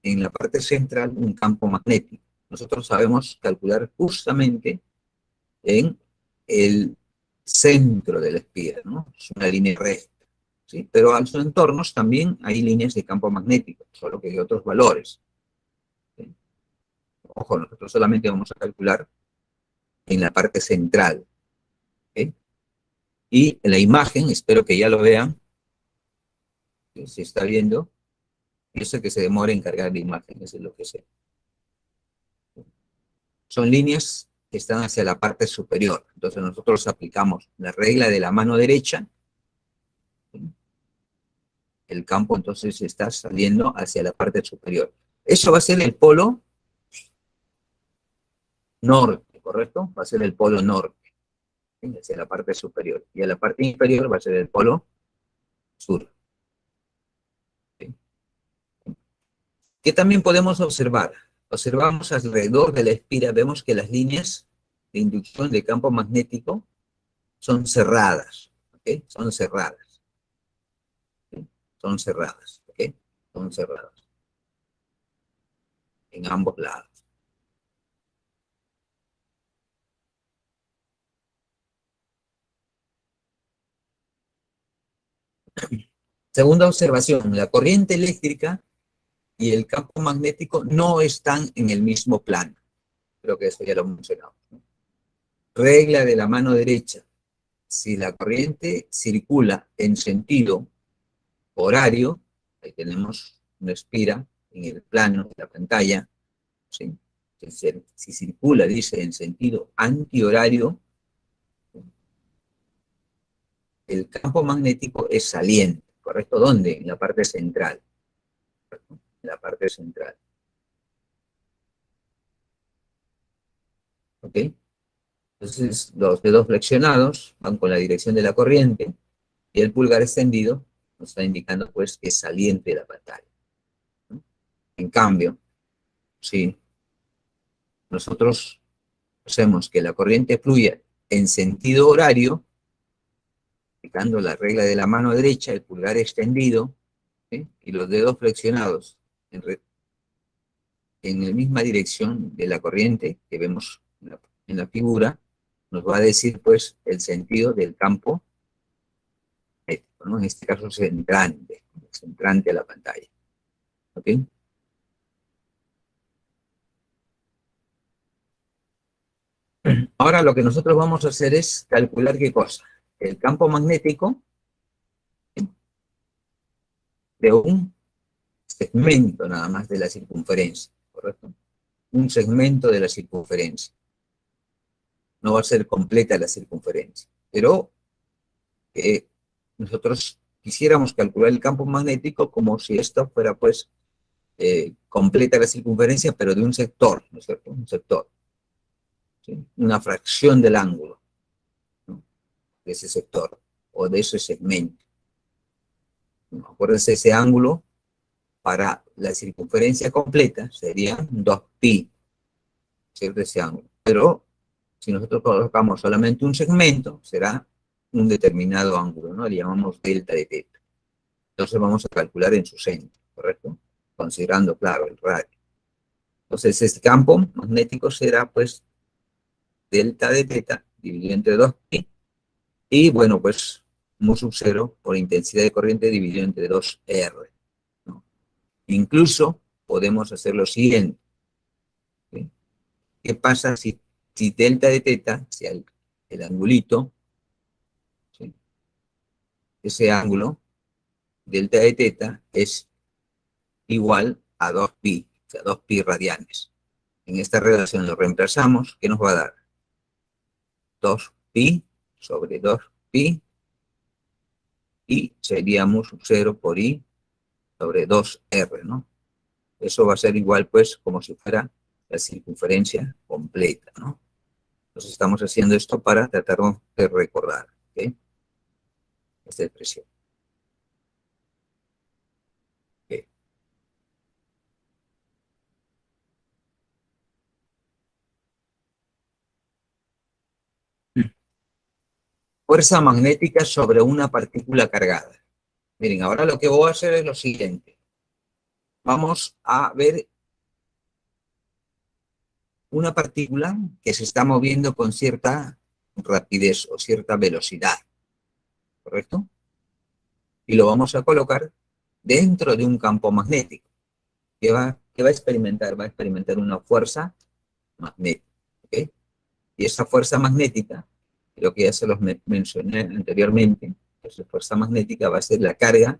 A: en la parte central un campo magnético. Nosotros sabemos calcular justamente en el centro de la espira, ¿no? Es una línea recta, ¿sí? Pero a sus entornos también hay líneas de campo magnético, solo que hay otros valores, ¿sí? Ojo, nosotros solamente vamos a calcular en la parte central, ¿sí? Y en la imagen, espero que ya lo vean, ¿sí? Se está viendo, yo sé que se demora en cargar la imagen, eso es lo que sé. Son líneas que están hacia la parte superior, entonces nosotros aplicamos la regla de la mano derecha, ¿sí? El campo entonces está saliendo hacia la parte superior. Eso va a ser el polo norte, ¿correcto? Va a ser el polo norte, ¿sí? Hacia la parte superior. Y a la parte inferior va a ser el polo sur, ¿sí? ¿Qué también podemos observar? Observamos alrededor de la espira, vemos que las líneas de inducción de campo magnético son cerradas, ¿ok? Son cerradas, ¿ok? Son cerradas, ¿ok? Son cerradas en ambos lados. Segunda observación, la corriente eléctrica y el campo magnético no están en el mismo plano. Creo que eso ya lo mencionamos, ¿no? Regla de la mano derecha. Si la corriente circula en sentido horario, ahí tenemos una espira en el plano de la pantalla, ¿sí? Si circula, dice, en sentido antihorario, el campo magnético es saliente, ¿correcto? ¿Dónde? En la parte central, ¿correcto? En la parte central, ¿ok? Entonces, los dedos flexionados van con la dirección de la corriente y el pulgar extendido nos está indicando, pues, que es saliente de la pantalla, ¿no? En cambio, si nosotros hacemos que la corriente fluya en sentido horario, aplicando la regla de la mano derecha, el pulgar extendido, ¿sí? Y los dedos flexionados en la misma dirección de la corriente que vemos en la figura, nos va a decir, pues, el sentido del campo, ¿no? En este caso centrante a la pantalla, ¿ok? Ahora lo que nosotros vamos a hacer es calcular qué cosa, el campo magnético de un segmento nada más de la circunferencia, ¿correcto? Un segmento de la circunferencia. No va a ser completa la circunferencia, pero nosotros quisiéramos calcular el campo magnético como si esto fuera, pues, completa la circunferencia, pero de un sector, ¿no es cierto? Un sector, ¿sí? Una fracción del ángulo, ¿no? De ese sector o de ese segmento, ¿no? Acuérdense, ese ángulo para la circunferencia completa sería 2pi, ¿cierto? Ese ángulo. Pero si nosotros colocamos solamente un segmento, será un determinado ángulo, ¿no? Le llamamos delta de teta. Entonces vamos a calcular en su centro, ¿correcto? Considerando, claro, el radio. Entonces este campo magnético será, pues, delta de teta dividido entre 2pi, y bueno, pues mu sub 0 por intensidad de corriente dividido entre 2r, ¿no? Incluso podemos hacer lo siguiente, ¿sí? ¿Qué pasa si delta de teta, si el angulito, ¿sí? Ese ángulo, delta de teta, es igual a 2pi, o sea, 2pi radianes? En esta relación lo reemplazamos, ¿qué nos va a dar? 2pi sobre 2pi, y sería mu sub 0 por i sobre 2r, ¿no? Eso va a ser igual, pues, como si fuera la circunferencia completa, ¿no? Entonces estamos haciendo esto para tratar de recordar, ¿ok? Esta expresión. ¿Ok? Fuerza magnética sobre una partícula cargada. Miren, ahora lo que voy a hacer es lo siguiente. Vamos a ver una partícula que se está moviendo con cierta rapidez o cierta velocidad, ¿correcto? Y lo vamos a colocar dentro de un campo magnético. ¿Qué va a experimentar? Va a experimentar una fuerza magnética, ¿ok? Y esa fuerza magnética, creo que ya se los mencioné anteriormente, esa fuerza magnética va a ser la carga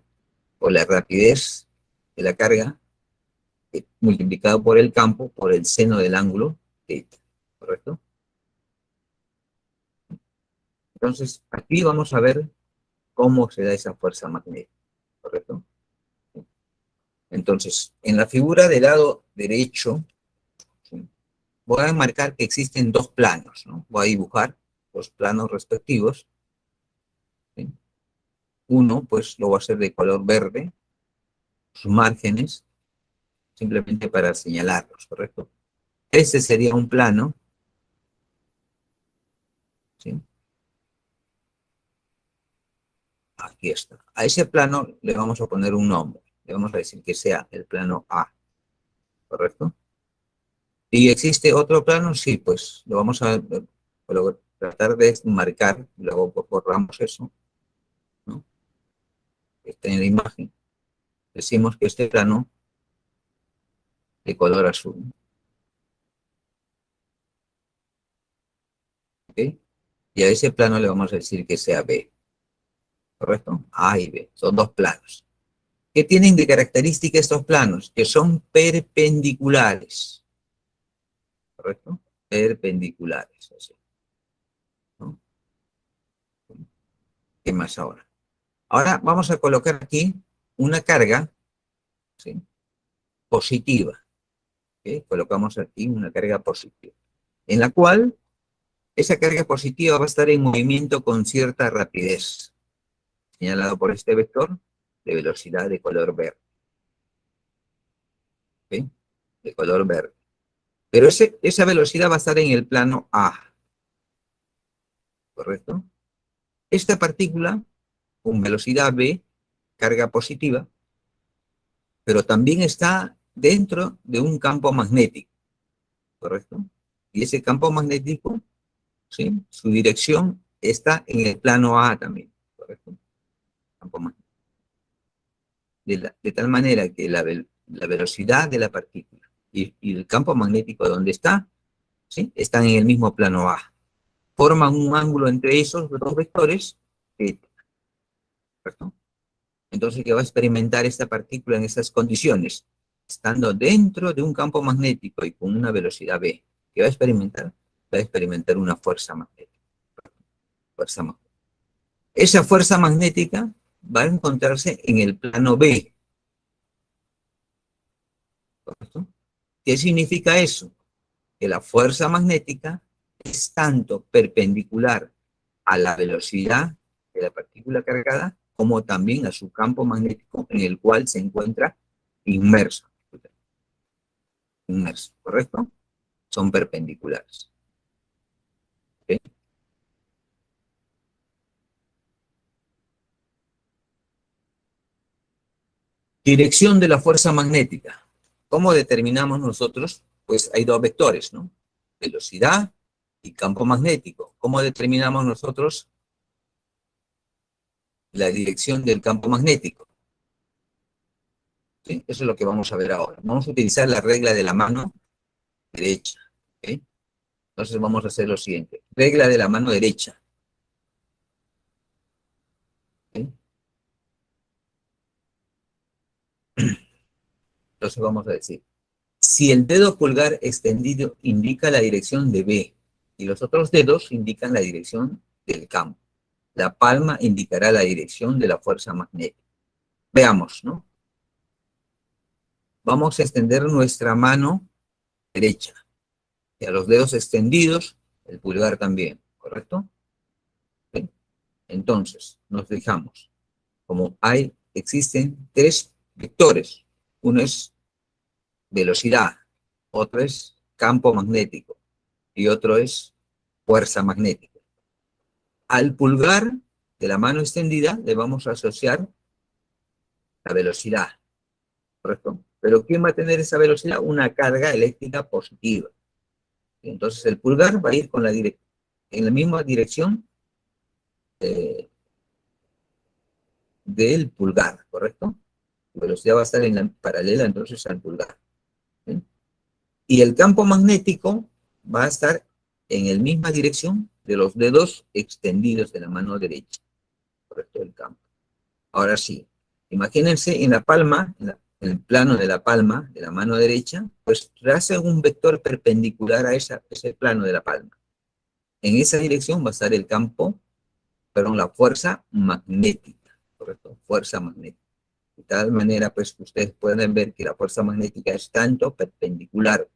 A: o la rapidez de la carga multiplicado por el campo por el seno del ángulo θ, ¿correcto? Entonces, aquí vamos a ver cómo se da esa fuerza magnética, ¿correcto? Entonces, en la figura del lado derecho, ¿sí? Voy a marcar que existen dos planos, ¿no? Voy a dibujar los planos respectivos, ¿sí? Uno, pues, lo voy a hacer de color verde, sus márgenes, simplemente para señalarlos, ¿correcto? Este sería un plano ¿sí? Aquí está. A ese plano le vamos a poner un nombre. Le vamos a decir que sea el plano A, ¿correcto? ¿Y existe otro plano? Sí, pues lo vamos a tratar de marcar, luego borramos eso, ¿no? Está en la imagen. Decimos que este plano de color azul, ¿ok? Y a ese plano le vamos a decir que sea B, ¿correcto? A y B, son dos planos. ¿Qué tienen de característica estos planos? Que son perpendiculares, ¿correcto? Perpendiculares, o sea, ¿no? ¿Qué más ahora? Ahora vamos a colocar aquí una carga, ¿sí? Positiva, ¿ok? Colocamos aquí una carga positiva, en la cual esa carga positiva va a estar en movimiento con cierta rapidez, señalado por este vector de velocidad de color verde, ¿ok? De color verde. Pero esa velocidad va a estar en el plano A, ¿correcto? Esta partícula con velocidad v, carga positiva, pero también está dentro de un campo magnético, ¿correcto? Y ese campo magnético, ¿sí? Su dirección está en el plano A también, ¿correcto? Campo magnético. De tal manera que la velocidad de la partícula y el campo magnético donde está, ¿sí? Están en el mismo plano A. Forman un ángulo entre esos dos vectores, ¿correcto? Entonces, ¿qué va a experimentar esta partícula en esas condiciones? Estando dentro de un campo magnético y con una velocidad v. ¿Qué va a experimentar? Va a experimentar una fuerza magnética. Fuerza magnética. Esa fuerza magnética va a encontrarse en el plano B. ¿Correcto? ¿Qué significa eso? Que la fuerza magnética es tanto perpendicular a la velocidad de la partícula cargada como también a su campo magnético en el cual se encuentra inmerso. Inmerso, ¿correcto? Son perpendiculares. ¿Okay? Dirección de la fuerza magnética. ¿Cómo determinamos nosotros? Pues hay dos vectores, ¿no? Velocidad y campo magnético. ¿Cómo determinamos nosotros la dirección del campo magnético? ¿Sí? Eso es lo que vamos a ver ahora. Vamos a utilizar la regla de la mano derecha. ¿Okay? Entonces vamos a hacer lo siguiente. Regla de la mano derecha. ¿Okay? Entonces vamos a decir, si el dedo pulgar extendido indica la dirección de B y los otros dedos indican la dirección del campo, la palma indicará la dirección de la fuerza magnética. Veamos, ¿no? Vamos a extender nuestra mano derecha y a los dedos extendidos, el pulgar también, ¿correcto? ¿Sí? Entonces, nos fijamos, como existen tres vectores. Uno es velocidad, otro es campo magnético y otro es fuerza magnética. Al pulgar de la mano extendida le vamos a asociar la velocidad, ¿correcto? Pero ¿quién va a tener esa velocidad? Una carga eléctrica positiva. Entonces el pulgar va a ir con en la misma dirección eh, del pulgar, ¿correcto? La velocidad va a estar en la paralela entonces al pulgar. ¿Sí? Y el campo magnético va a estar en la misma dirección de los dedos extendidos de la mano derecha, ¿correcto? El campo. Ahora sí, imagínense en la palma, en el plano de la palma, de la mano derecha, pues traza un vector perpendicular a ese plano de la palma. En esa dirección va a estar el campo, perdón, la fuerza magnética, ¿correcto? Fuerza magnética. De tal manera, pues, ustedes pueden ver que la fuerza magnética es tanto perpendicular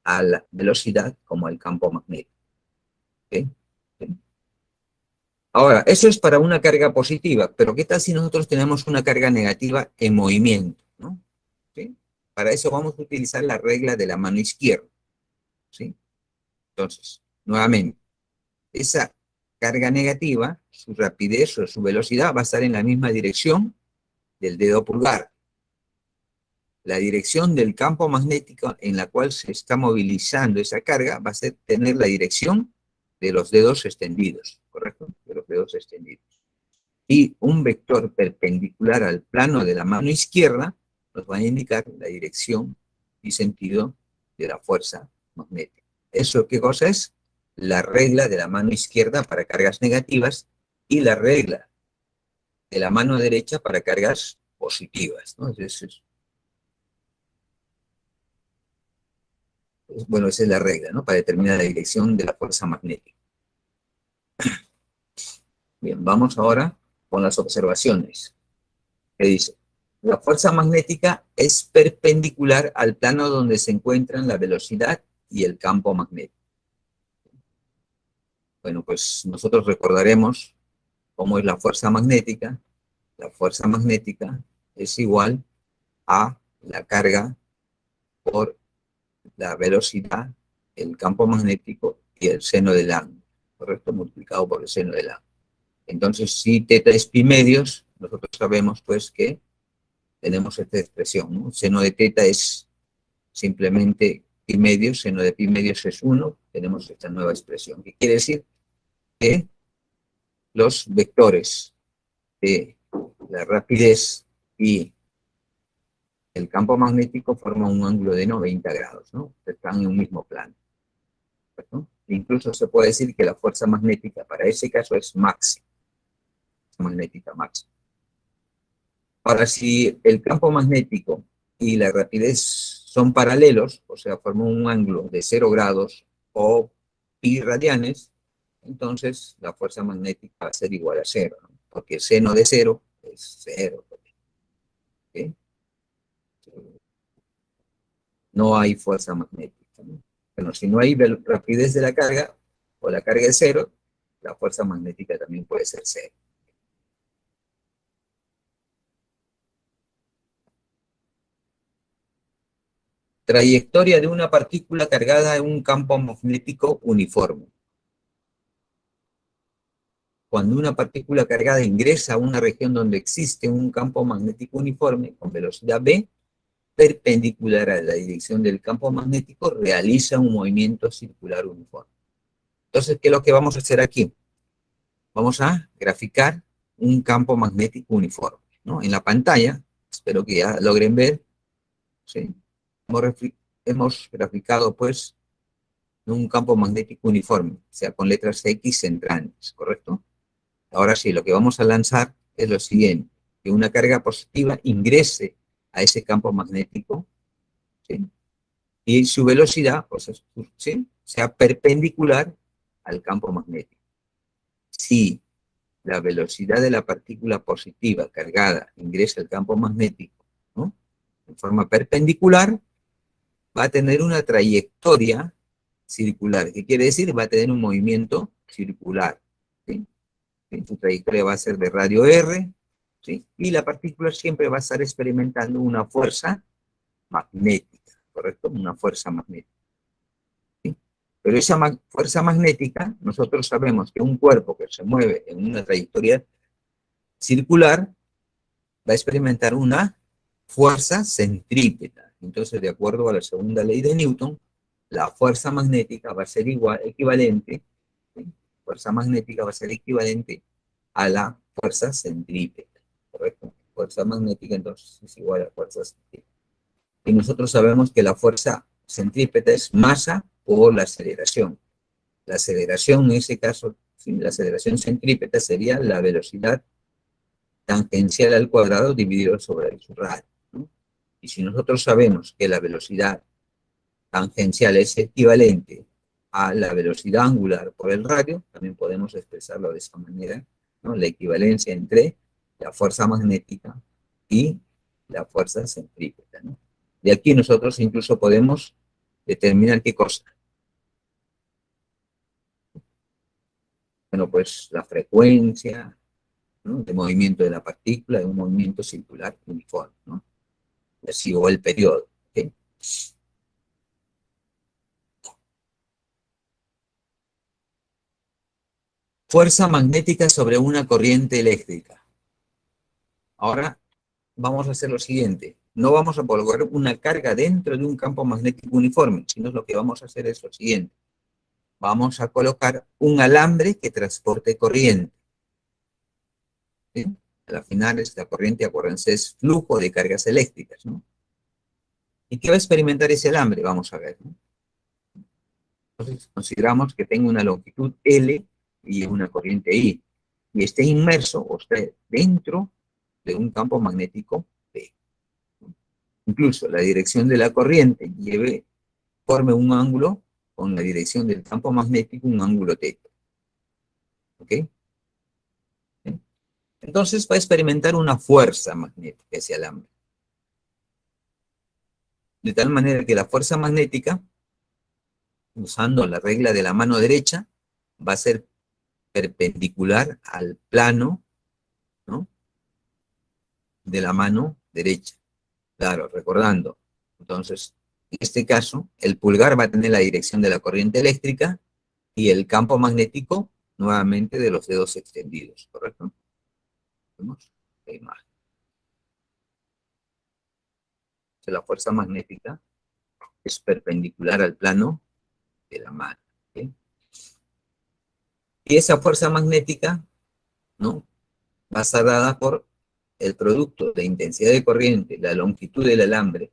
A: a la velocidad como al campo magnético. ¿Okay? ¿Okay? Ahora, eso es para una carga positiva, pero ¿qué tal si nosotros tenemos una carga negativa en movimiento? ¿No? ¿Sí? Para eso vamos a utilizar la regla de la mano izquierda. ¿Sí? Entonces, nuevamente, carga negativa, su rapidez o su velocidad va a estar en la misma dirección del dedo pulgar. La dirección del campo magnético en la cual se está movilizando esa carga va a tener la dirección de los dedos extendidos, ¿correcto? De los dedos extendidos. Y un vector perpendicular al plano de la mano izquierda nos va a indicar la dirección y sentido de la fuerza magnética. ¿Eso qué cosa es? La regla de la mano izquierda para cargas negativas y la regla de la mano derecha para cargas positivas, ¿no? Bueno, esa es la regla, ¿no? Para determinar la dirección de la fuerza magnética. Bien, vamos ahora con las observaciones. ¿Qué dice? La fuerza magnética es perpendicular al plano donde se encuentran la velocidad y el campo magnético. Bueno, pues nosotros recordaremos cómo es la fuerza magnética. La fuerza magnética es igual a la carga por la velocidad, el campo magnético y el seno del ángulo, ¿correcto? Multiplicado por el seno del ángulo. Entonces, si teta es pi medios, nosotros sabemos pues que tenemos esta expresión, ¿no? Seno de teta es simplemente pi medios, seno de pi medios es 1, tenemos esta nueva expresión, que quiere decir que los vectores de la rapidez y el campo magnético forman un ángulo de 90 grados, ¿no? Están en un mismo plano, ¿no? Incluso se puede decir que la fuerza magnética para ese caso es máxima, magnética máxima. Ahora, si el campo magnético y la rapidez son paralelos, o sea, forman un ángulo de 0 grados o pi radianes, entonces la fuerza magnética va a ser igual a 0, ¿no? Porque seno de 0 es 0. ¿Okay? No hay fuerza magnética, ¿no? Bueno, si no hay rapidez de la carga, o la carga es 0, la fuerza magnética también puede ser 0. Trayectoria de una partícula cargada en un campo magnético uniforme. Cuando una partícula cargada ingresa a una región donde existe un campo magnético uniforme con velocidad v, perpendicular a la dirección del campo magnético, realiza un movimiento circular uniforme. Entonces, ¿qué es lo que vamos a hacer aquí? Vamos a graficar un campo magnético uniforme, ¿no? En la pantalla, espero que ya logren ver, ¿sí? Hemos graficado, pues, un campo magnético uniforme, o sea, con letras X centrales, ¿correcto? Ahora sí, lo que vamos a lanzar es lo siguiente, que una carga positiva ingrese a ese campo magnético, ¿sí? Y su velocidad, pues, ¿sí? Sea perpendicular al campo magnético. Si la velocidad de la partícula positiva cargada ingresa al campo magnético, ¿no? En forma perpendicular, va a tener una trayectoria circular. ¿Qué quiere decir? Va a tener un movimiento circular, ¿sí? Su trayectoria va a ser de radio R, ¿sí? Y la partícula siempre va a estar experimentando una fuerza magnética, ¿correcto? Una fuerza magnética, ¿sí? Pero esa fuerza magnética, nosotros sabemos que un cuerpo que se mueve en una trayectoria circular va a experimentar una fuerza centrípeta. Entonces, de acuerdo a la segunda ley de Newton, la fuerza magnética va a ser equivalente, ¿sí? Fuerza magnética va a ser equivalente a la fuerza centrípeta, ¿correcto? Fuerza magnética entonces es igual a fuerza centrípeta. Y nosotros sabemos que la fuerza centrípeta es masa por la aceleración. La aceleración en ese caso, ¿sí? La aceleración centrípeta sería la velocidad tangencial al cuadrado dividido sobre su radio, ¿no? Y si nosotros sabemos que la velocidad tangencial es equivalente a la velocidad angular por el radio, también podemos expresarlo de esa manera, ¿no? La equivalencia entre la fuerza magnética y la fuerza centrípeta, ¿no? De aquí nosotros incluso podemos determinar qué cosa. Bueno, pues la frecuencia, ¿no? De movimiento de la partícula, de un movimiento circular uniforme, ¿no? Así, o el periodo, ¿okay? Fuerza magnética sobre una corriente eléctrica. Ahora vamos a hacer lo siguiente. No vamos a colocar una carga dentro de un campo magnético uniforme, sino lo que vamos a hacer es lo siguiente. Vamos a colocar un alambre que transporte corriente. ¿Sí? Al final, esta corriente, acuérdense, es flujo de cargas eléctricas, ¿no? ¿Y qué va a experimentar ese alambre? Vamos a ver, ¿no? Entonces, consideramos que tenga una longitud L y una corriente I, y esté inmerso o esté dentro de un campo magnético P. Incluso la dirección de la corriente forme un ángulo con la dirección del campo magnético, un ángulo θ. ¿Ok? Entonces va a experimentar una fuerza magnética ese alambre. De tal manera que la fuerza magnética, usando la regla de la mano derecha, va a ser perpendicular al plano, ¿no?, de la mano derecha. Claro, recordando. Entonces, en este caso, el pulgar va a tener la dirección de la corriente eléctrica y el campo magnético, nuevamente, de los dedos extendidos, ¿correcto? Vemos la imagen. Entonces, la fuerza magnética es perpendicular al plano de la mano. ¿Sí? Y esa fuerza magnética, ¿no?, va a estar dada por el producto de intensidad de corriente, la longitud del alambre,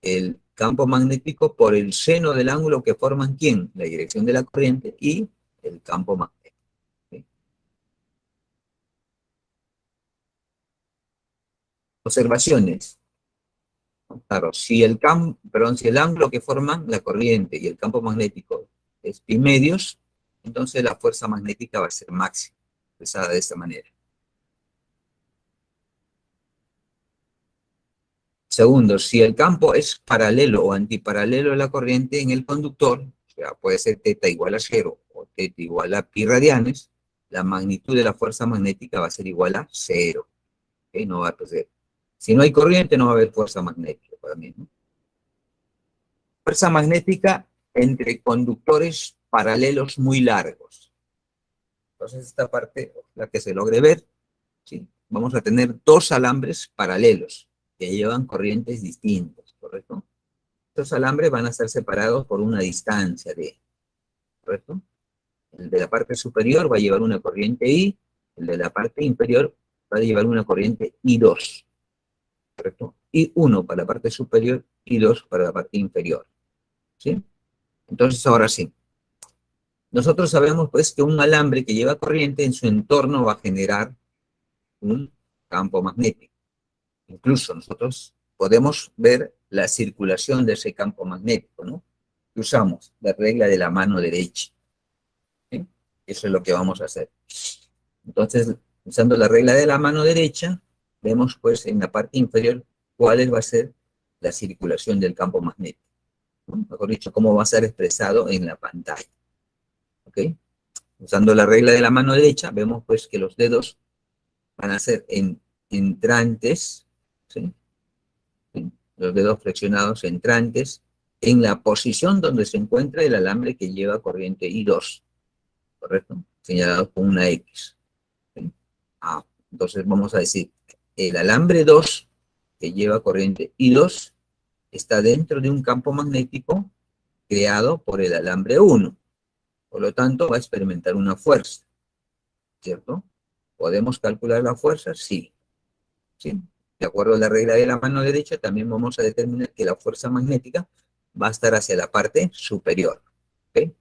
A: el campo magnético por el seno del ángulo que forman, ¿quién? La dirección de la corriente y el campo magnético. ¿Sí? Observaciones. Claro, si el ángulo que forman la corriente y el campo magnético es pi medios, entonces la fuerza magnética va a ser máxima, expresada de esta manera. Segundo, si el campo es paralelo o antiparalelo a la corriente en el conductor, o sea, puede ser θ igual a 0 o θ igual a pi radianes, la magnitud de la fuerza magnética va a ser igual a 0. ¿Okay? No va a ser. Si no hay corriente, no va a haber fuerza magnética para mí, ¿no? Fuerza magnética entre conductores paralelos muy largos. Entonces, esta parte, la que se logre ver, ¿sí?, vamos a tener dos alambres paralelos que llevan corrientes distintas, ¿correcto? Estos alambres van a estar separados por una distancia de, ¿correcto? El de la parte superior va a llevar una corriente I, el de la parte inferior va a llevar una corriente I2, ¿correcto? I1 para la parte superior, I2 para la parte inferior, ¿sí? Entonces, ahora sí. Nosotros sabemos, pues, que un alambre que lleva corriente en su entorno va a generar un campo magnético. Incluso nosotros podemos ver la circulación de ese campo magnético, ¿no? Usamos la regla de la mano derecha. ¿Sí? Eso es lo que vamos a hacer. Entonces, usando la regla de la mano derecha, vemos pues en la parte inferior cuál va a ser la circulación del campo magnético, ¿no? Mejor dicho, cómo va a ser expresado en la pantalla. ¿Ok? Usando la regla de la mano derecha, vemos pues que los dedos van a ser entrantes, ¿sí?, los dedos flexionados entrantes, en la posición donde se encuentra el alambre que lleva corriente I2, ¿correcto? Señalado con una X. ¿Sí? Entonces vamos a decir, el alambre 2, que lleva corriente I2, está dentro de un campo magnético creado por el alambre 1. Por lo tanto, va a experimentar una fuerza, ¿cierto? ¿Podemos calcular la fuerza? Sí. ¿Sí? De acuerdo a la regla de la mano derecha, también vamos a determinar que la fuerza magnética va a estar hacia la parte superior. ¿Okay?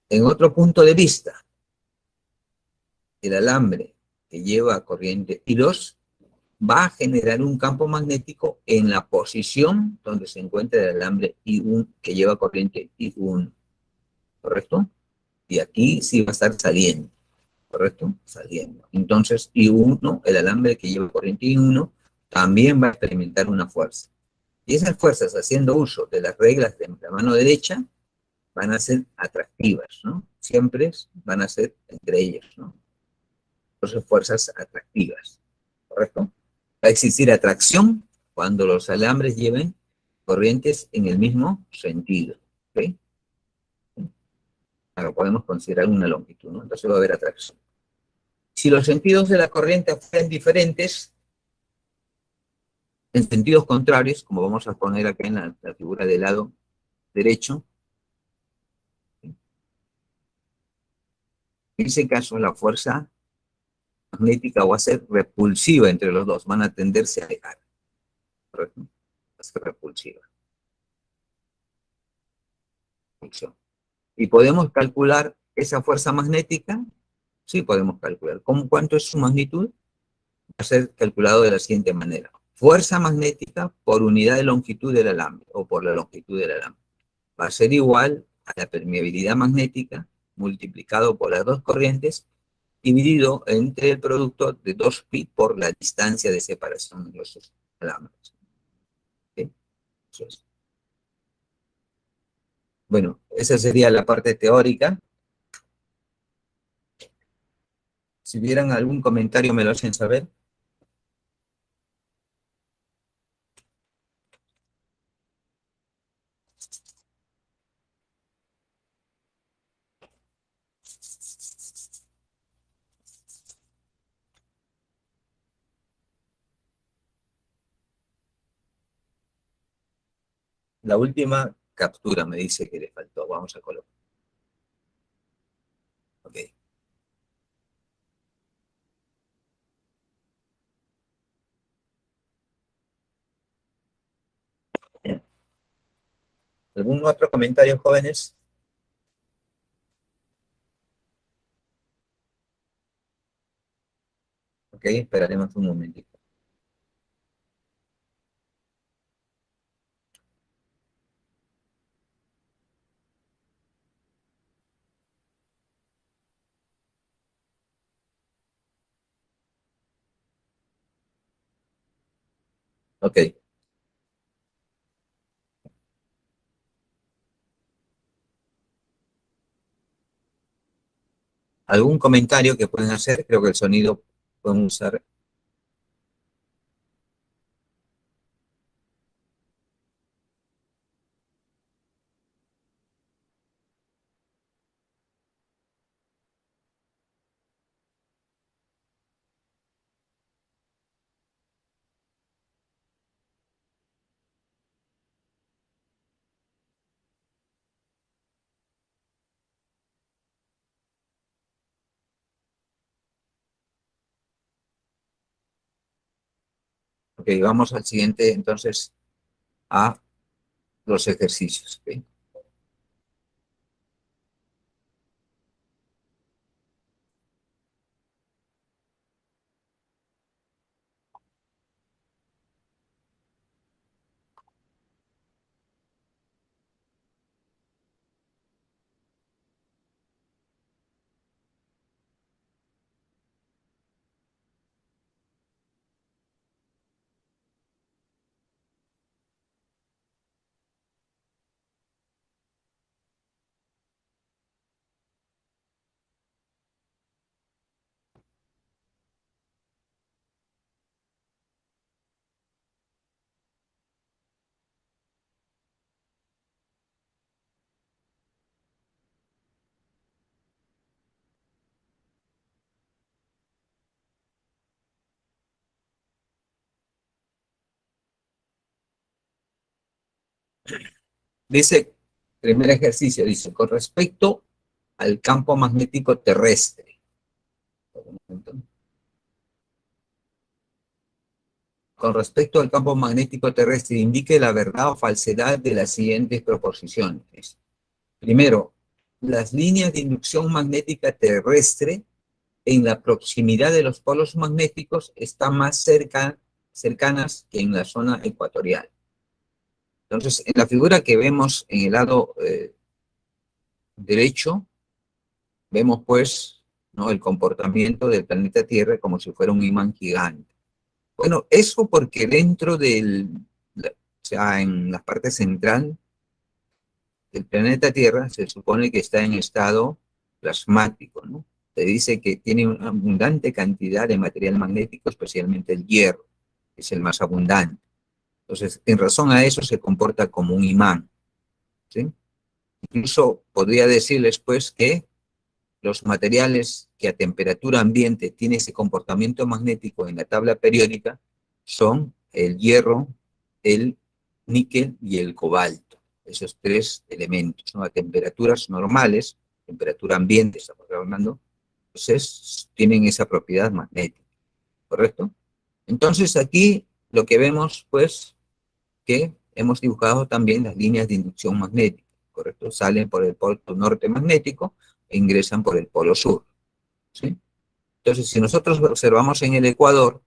A: En otro punto de vista, el alambre que lleva corriente I2 va a generar un campo magnético en la posición donde se encuentra el alambre I1 que lleva corriente I1, ¿correcto? Y aquí sí va a estar saliendo, ¿correcto? Saliendo. Entonces I1, el alambre que lleva corriente I1, también va a experimentar una fuerza. Y esas fuerzas, haciendo uso de las reglas de la mano derecha, van a ser atractivas, ¿no? Siempre van a ser entre ellas, ¿no? Entonces, fuerzas atractivas, ¿correcto? Va a existir atracción cuando los alambres lleven corrientes en el mismo sentido, ¿ok? Ahora podemos considerar una longitud, ¿no? Entonces va a haber atracción. Si los sentidos de la corriente fueran diferentes, en sentidos contrarios, como vamos a poner acá en la figura del lado derecho, en ese caso la fuerza magnética va a ser repulsiva entre los dos, van a tenderse a alejar, ¿correcto? Va a ser repulsiva. ¿Y podemos calcular esa fuerza magnética? Sí, podemos calcular. ¿Cuánto es su magnitud? Va a ser calculado de la siguiente manera. Fuerza magnética por unidad de longitud del alambre, o por la longitud del alambre. Va a ser igual a la permeabilidad magnética multiplicado por las dos corrientes, dividido entre el producto de 2pi por la distancia de separación de los alambres. ¿Sí? Eso es. Bueno, esa sería la parte teórica. Si vieran algún comentario, me lo hacen saber. La última captura me dice que le faltó. Vamos a colocar. Ok. ¿Algún otro comentario, jóvenes? Ok, esperaremos un momentito. Ok. ¿Algún comentario que pueden hacer? Creo que el sonido pueden usar. Ok, vamos al siguiente, entonces, a los ejercicios. ¿Ok? Dice, primer ejercicio, dice, con respecto al campo magnético terrestre. Con respecto al campo magnético terrestre, indique la verdad o falsedad de las siguientes proposiciones. Primero, las líneas de inducción magnética terrestre en la proximidad de los polos magnéticos están más cercanas que en la zona ecuatorial. Entonces, en la figura que vemos en el lado derecho, vemos pues, ¿no?, el comportamiento del planeta Tierra como si fuera un imán gigante. Bueno, eso porque dentro o sea, en la parte central del planeta Tierra se supone que está en estado plasmático, ¿no? Se dice que tiene una abundante cantidad de material magnético, especialmente el hierro, que es el más abundante. Entonces, en razón a eso se comporta como un imán, ¿sí? Incluso podría decirles, pues, que los materiales que a temperatura ambiente tienen ese comportamiento magnético en la tabla periódica son el hierro, el níquel y el cobalto. Esos tres elementos, ¿no? A temperaturas normales, temperatura ambiente, estamos hablando, entonces tienen esa propiedad magnética, ¿correcto? Entonces aquí lo que vemos, pues, que hemos dibujado también las líneas de inducción magnética, ¿correcto? Salen por el polo norte magnético e ingresan por el polo sur, ¿sí? Entonces, si nosotros observamos en el ecuador,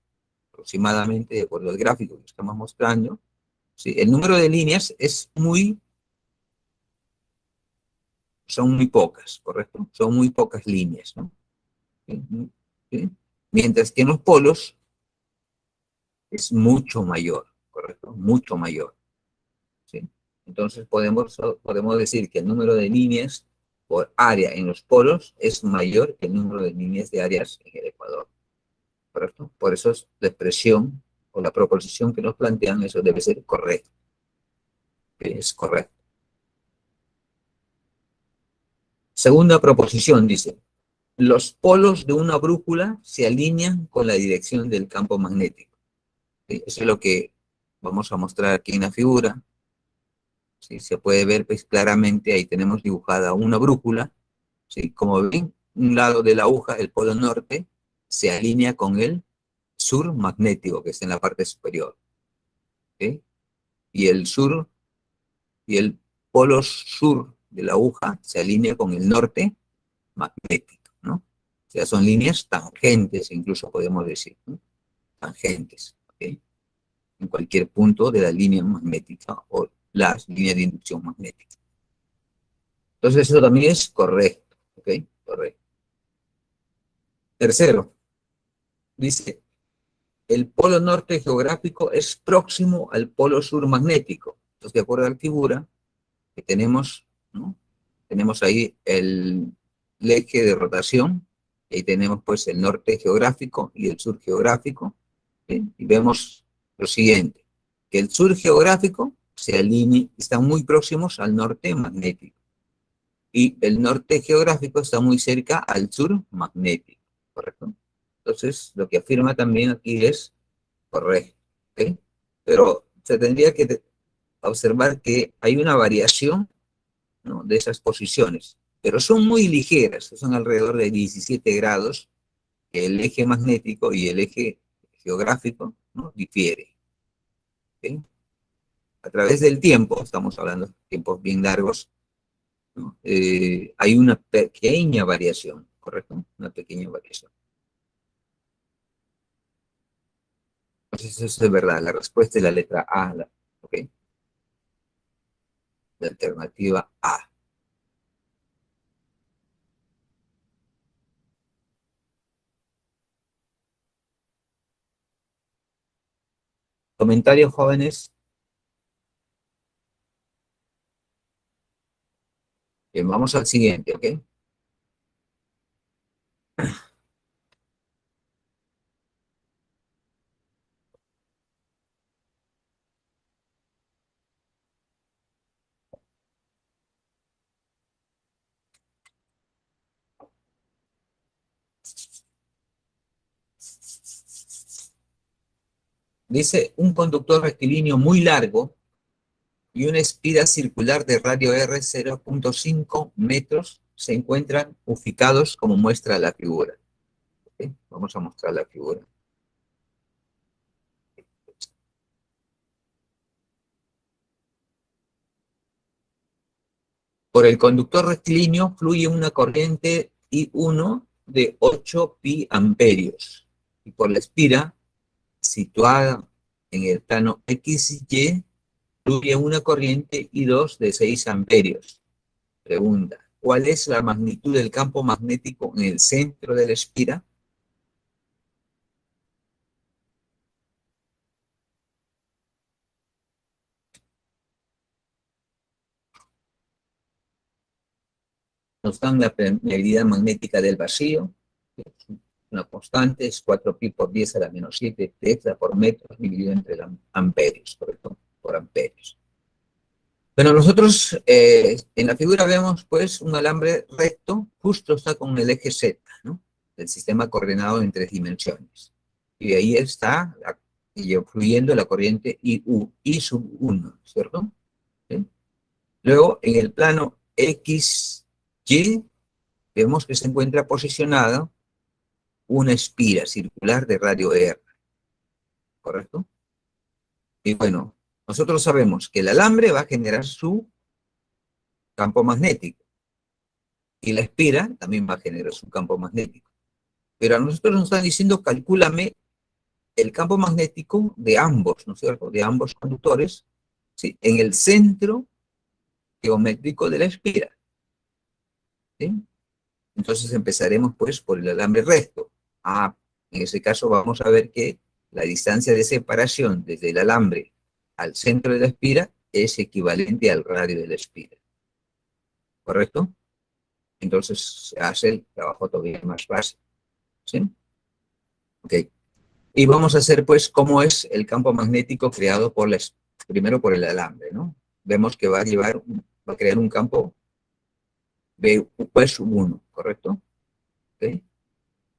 A: aproximadamente, de acuerdo al gráfico que estamos mostrando, ¿sí? El número de líneas son muy pocas, ¿correcto? Son muy pocas líneas, ¿no? ¿Sí? ¿Sí? Mientras que en los polos es mucho mayor, ¿correcto? Mucho mayor, ¿sí? Entonces podemos decir que el número de líneas por área en los polos es mayor que el número de líneas de áreas en el ecuador, ¿correcto? Por eso es la expresión o la proposición que nos plantean, eso debe ser correcto, que es correcto. Segunda proposición dice, los polos de una brújula se alinean con la dirección del campo magnético. ¿Sí? Eso es lo que vamos a mostrar aquí en la figura. ¿Sí? Se puede ver pues, claramente, ahí tenemos dibujada una brújula. ¿Sí? Como ven, un lado de la aguja, el polo norte, se alinea con el sur magnético, que está en la parte superior. ¿Sí? Y el sur, y el polo sur de la aguja se alinea con el norte magnético, ¿no? O sea, son líneas tangentes, incluso podemos decir, ¿no? Tangentes, ¿ok? En cualquier punto de la línea magnética o las líneas de inducción magnética. Entonces, eso también es correcto, ¿ok? Correcto. Tercero, dice, el polo norte geográfico es próximo al polo sur magnético. Entonces, de acuerdo a la figura que tenemos, ¿no? Tenemos ahí el eje de rotación, y tenemos pues el norte geográfico y el sur geográfico, ¿sí? Y vemos lo siguiente, que el sur geográfico se alinea, están muy próximos al norte magnético, y el norte geográfico está muy cerca al sur magnético, ¿correcto? Entonces, lo que afirma también aquí es correcto, ¿ok? Pero se tendría que observar que hay una variación, ¿no? De esas posiciones, pero son muy ligeras, son alrededor de 17 grados, que el eje magnético y el eje geográfico, ¿no? Difiere, ¿okay? A través del tiempo, estamos hablando de tiempos bien largos, ¿no? Hay una pequeña variación, ¿correcto? Una pequeña variación. Entonces eso es verdad, la respuesta es la letra A, ¿ok? La alternativa A. Comentarios, jóvenes. Bien, vamos al siguiente, ¿ok? Dice, un conductor rectilíneo muy largo y una espira circular de radio R 0.5 metros se encuentran ubicados como muestra la figura. ¿Okay? Vamos a mostrar la figura. Por el conductor rectilíneo fluye una corriente I1 de 8 pi amperios. Y por la espira, situada en el plano XY, fluye una corriente I2 de 6 amperios. Pregunta, ¿cuál es la magnitud del campo magnético en el centro de la espira? Nos dan la permeabilidad magnética del vacío, que es una constante, es 4 pi por 10 a la menos 7 tesla por metro dividido entre amperios, ¿correcto? Por amperios. Bueno, nosotros en la figura vemos pues un alambre recto, justo está con el eje Z, ¿no? El sistema coordenado en 3 dimensiones. Y ahí está fluyendo la corriente I sub 1, ¿cierto? ¿Sí? Luego, en el plano XY, vemos que se encuentra posicionada una espira circular de radio R, ¿correcto? Y bueno, nosotros sabemos que el alambre va a generar su campo magnético y la espira también va a generar su campo magnético. Pero a nosotros nos están diciendo, calcúlame el campo magnético de ambos, ¿no es cierto? De ambos conductores, ¿sí? En el centro geométrico de la espira, ¿sí? Entonces empezaremos pues por el alambre recto. En ese caso vamos a ver que la distancia de separación desde el alambre al centro de la espira es equivalente al radio de la espira, ¿correcto? Entonces se hace el trabajo todavía más fácil, ¿sí? Ok. Y vamos a hacer pues cómo es el campo magnético creado primero por el alambre, ¿no? Vemos que va a crear un campo B pues 1, ¿correcto? ¿Ok?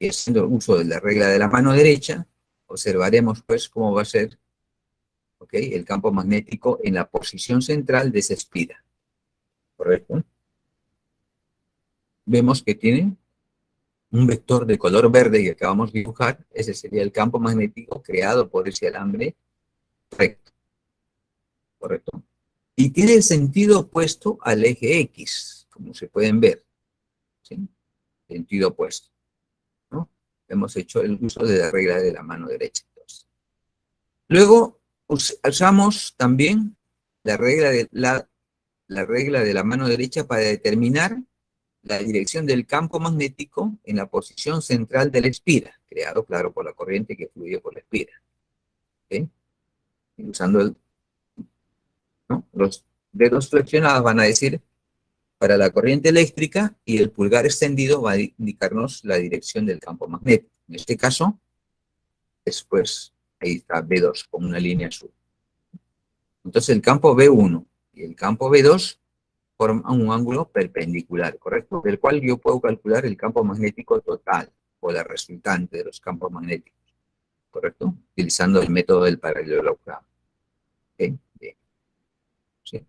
A: Y haciendo uso de la regla de la mano derecha, observaremos pues cómo va a ser, ¿ok?, el campo magnético en la posición central de esa espira, ¿correcto? Vemos que tiene un vector de color verde que acabamos de dibujar. Ese sería el campo magnético creado por ese alambre recto, ¿correcto? Y tiene el sentido opuesto al eje X, como se pueden ver, ¿sí? Sentido opuesto, ¿no? Hemos hecho el uso de la regla de la mano derecha, entonces. Luego usamos también la regla de la mano derecha para determinar la dirección del campo magnético en la posición central de la espira, creado, claro, por la corriente que fluye por la espira, ¿sí? Y usando ¿no? Los dedos flexionados van a decir para la corriente eléctrica y el pulgar extendido va a indicarnos la dirección del campo magnético. En este caso, después, ahí está B2 con una línea azul. Entonces el campo B1 y el campo B2 forman un ángulo perpendicular, ¿correcto? Del cual yo puedo calcular el campo magnético total o la resultante de los campos magnéticos, ¿correcto? Utilizando el método del paralelogramo. ¿Okay? Bien. ¿Sí?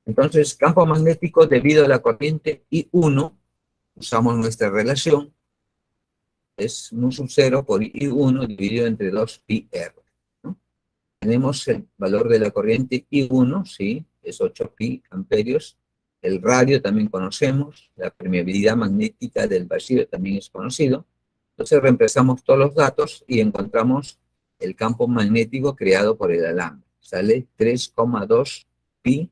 A: Entonces, campo magnético debido a la corriente I1, usamos nuestra relación, es mu sub 0 por I1 dividido entre 2πr, ¿no? Tenemos el valor de la corriente I1, sí, es 8π amperios. El radio también conocemos, la permeabilidad magnética del vacío también es conocido. Entonces reemplazamos todos los datos y encontramos el campo magnético creado por el alambre. Sale 3,2 pi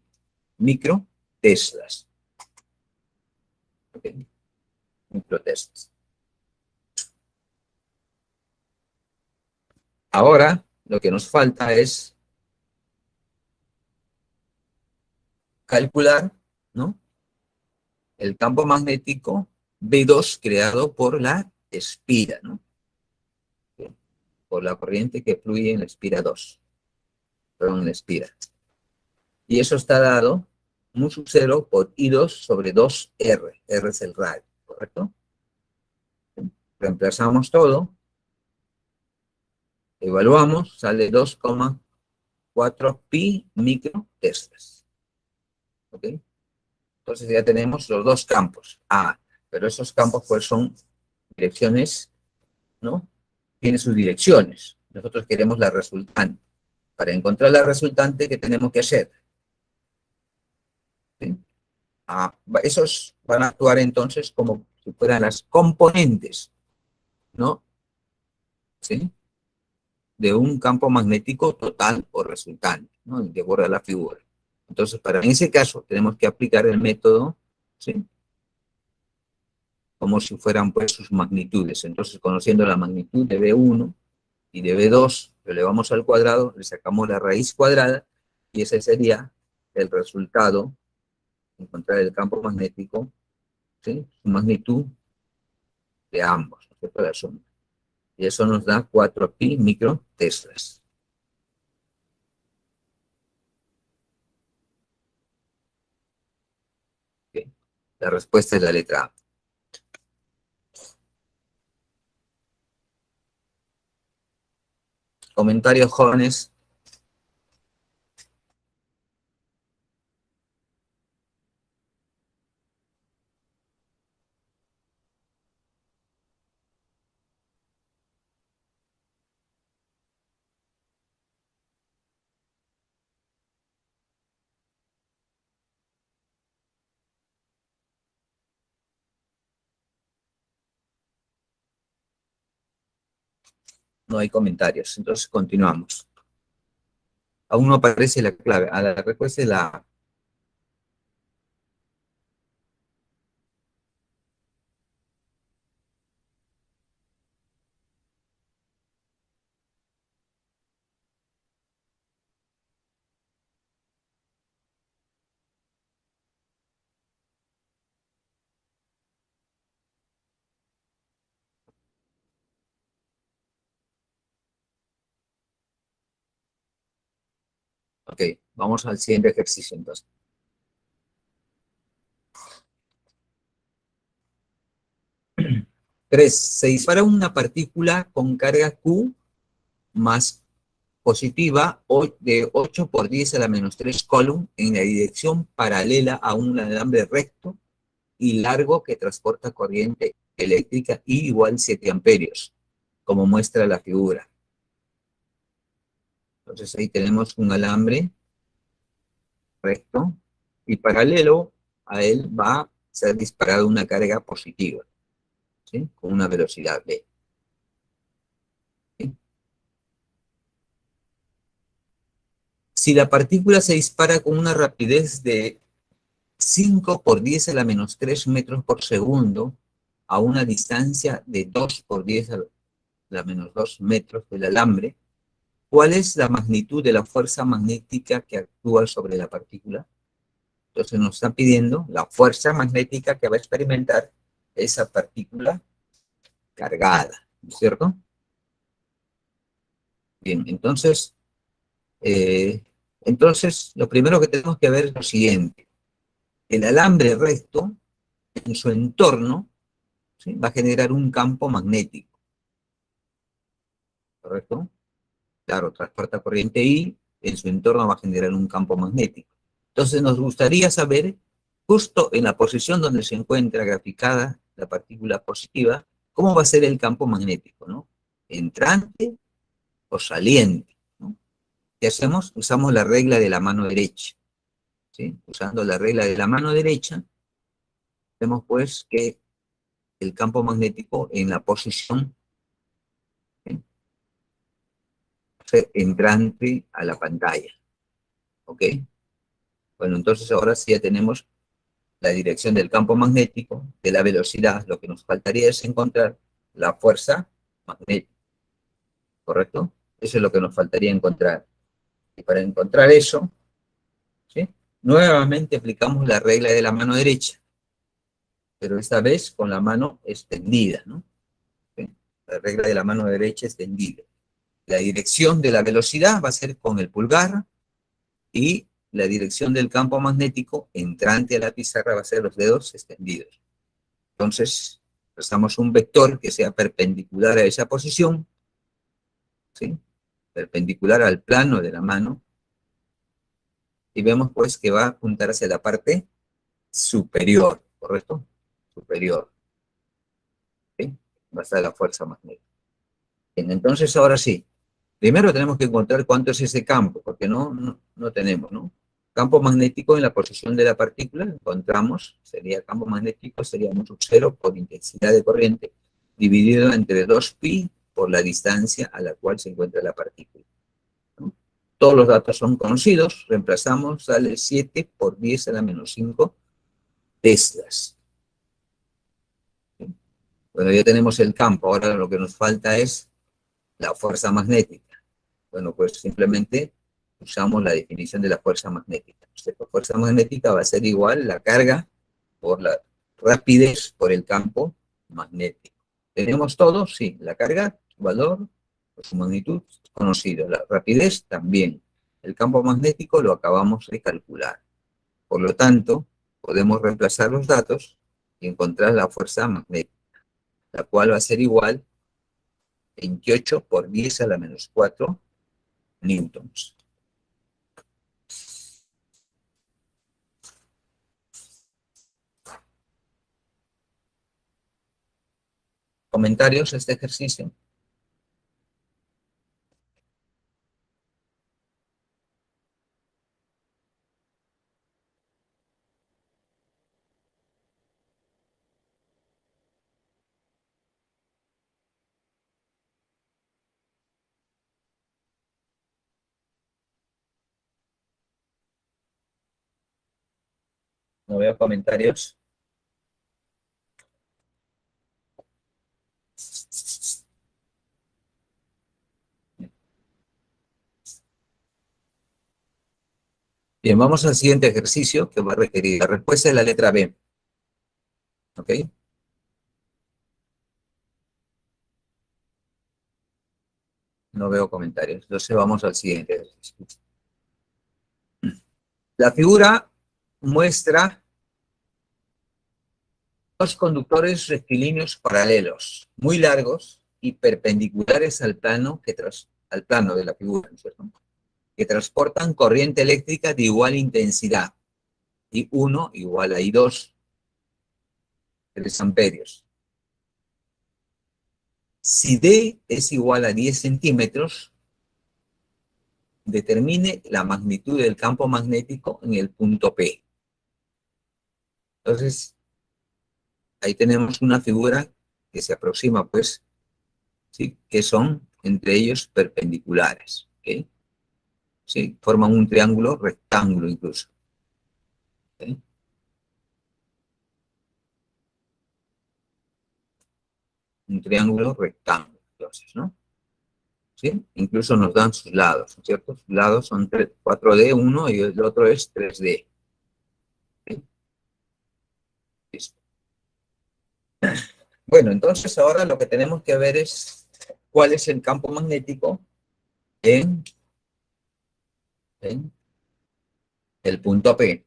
A: microteslas. Okay. Microteslas. Ahora lo que nos falta es calcular, ¿no?, el campo magnético B2 creado por la espira, ¿no? Por la corriente que fluye en la espira 2, perdón, en la espira. Y eso está dado mu sub 0 por I2 sobre 2R. R es el radio, ¿correcto? Reemplazamos todo, evaluamos, sale 2,4 pi microteslas. ¿Ok? Entonces ya tenemos los dos campos. Pero esos campos pues son direcciones, ¿no? Tienen sus direcciones. Nosotros queremos la resultante. Para encontrar la resultante, ¿qué tenemos que hacer? ¿Sí? Esos van a actuar entonces como si fueran las componentes, ¿no? ¿Sí? De un campo magnético total o resultante, ¿no?, de acuerdo a la figura. Entonces, en ese caso, tenemos que aplicar el método, ¿sí?, como si fueran pues sus magnitudes. Entonces, conociendo la magnitud de B1 y de B2, lo elevamos al cuadrado, le sacamos la raíz cuadrada, y ese sería el resultado, encontrar el campo magnético, ¿sí?, su magnitud de ambos, ¿no?, de la suma. Y eso nos da 4 pi microteslas. La respuesta es la letra A. Comentarios, jóvenes. No hay comentarios. Entonces continuamos. Aún no aparece la clave. A la respuesta es la A. Ok, vamos al siguiente ejercicio entonces. 3. Se dispara una partícula con carga Q más positiva de 8 por 10 a la menos 3 coulomb en la dirección paralela a un alambre recto y largo que transporta corriente eléctrica I igual 7 amperios, como muestra la figura. Entonces ahí tenemos un alambre recto y paralelo a él va a ser disparada una carga positiva, ¿sí? Con una velocidad V. ¿Sí? Si la partícula se dispara con una rapidez de 5 por 10 a la menos 3 metros por segundo a una distancia de 2 por 10 a la menos 2 metros del alambre, ¿cuál es la magnitud de la fuerza magnética que actúa sobre la partícula? Entonces nos está pidiendo la fuerza magnética que va a experimentar esa partícula cargada, ¿no es cierto? Bien, entonces lo primero que tenemos que ver es lo siguiente. El alambre recto, en su entorno, ¿sí? Va a generar un campo magnético, ¿correcto? Claro, transporta corriente I, en su entorno va a generar un campo magnético. Entonces nos gustaría saber, justo en la posición donde se encuentra graficada la partícula positiva, cómo va a ser el campo magnético, ¿no? Entrante o saliente, ¿no? ¿Qué hacemos? Usamos la regla de la mano derecha, ¿sí? Usando la regla de la mano derecha, vemos pues que el campo magnético en la posición, ¿sí? Entrante a la pantalla, ¿ok? Bueno, entonces ahora sí ya tenemos la dirección del campo magnético, de la velocidad. Lo que nos faltaría es encontrar la fuerza magnética, ¿correcto? Eso es lo que nos faltaría encontrar. Y para encontrar eso, ¿sí? Nuevamente aplicamos la regla de la mano derecha, pero esta vez con la mano extendida, ¿no? ¿Sí? La regla de la mano derecha extendida. La dirección de la velocidad va a ser con el pulgar y la dirección del campo magnético entrante a la pizarra va a ser los dedos extendidos. Entonces, trazamos un vector que sea perpendicular a esa posición, ¿sí? Perpendicular al plano de la mano, y vemos pues que va a apuntar hacia la parte superior, ¿correcto? Superior, ¿sí? Va a estar la fuerza magnética. Bien, entonces ahora sí, primero tenemos que encontrar cuánto es ese campo, porque no tenemos, ¿no? Campo magnético en la posición de la partícula, encontramos, sería campo magnético, sería mu cero por intensidad de corriente, dividido entre 2pi por la distancia a la cual se encuentra la partícula, ¿no? Todos los datos son conocidos, reemplazamos, sale 7 por 10 a la menos 5 teslas. ¿Sí? Bueno, ya tenemos el campo, ahora lo que nos falta es la fuerza magnética. Bueno, pues simplemente usamos la definición de la fuerza magnética. La fuerza magnética va a ser igual la carga por la rapidez por el campo magnético. ¿Tenemos todo? Sí. La carga, su valor, su magnitud, conocido. La rapidez también. El campo magnético lo acabamos de calcular. Por lo tanto, podemos reemplazar los datos y encontrar la fuerza magnética, la cual va a ser igual a 28 por 10 a la menos 4 newtons. ¿Comentarios a este ejercicio? No veo comentarios. Bien, vamos al siguiente ejercicio que va a requerir. La respuesta es la letra B. ¿Ok? No veo comentarios. Entonces vamos al siguiente ejercicio. La figura muestra dos conductores rectilíneos paralelos, muy largos y perpendiculares al plano, al plano de la figura, ¿no es cierto?, que transportan corriente eléctrica de igual intensidad, I1 igual a I2, 3 amperios. Si D es igual a 10 centímetros, determine la magnitud del campo magnético en el punto P. Entonces, ahí tenemos una figura que se aproxima, pues, ¿sí?, que son entre ellos perpendiculares, ¿ok? ¿Sí? Forman un triángulo rectángulo incluso, ¿sí? Un triángulo rectángulo, entonces, ¿no? ¿Sí? Incluso nos dan sus lados, ¿no es cierto? Sus lados son 4D, uno, y el otro es 3D. ¿Sí? Listo. Bueno, entonces ahora lo que tenemos que ver es cuál es el campo magnético en el punto P.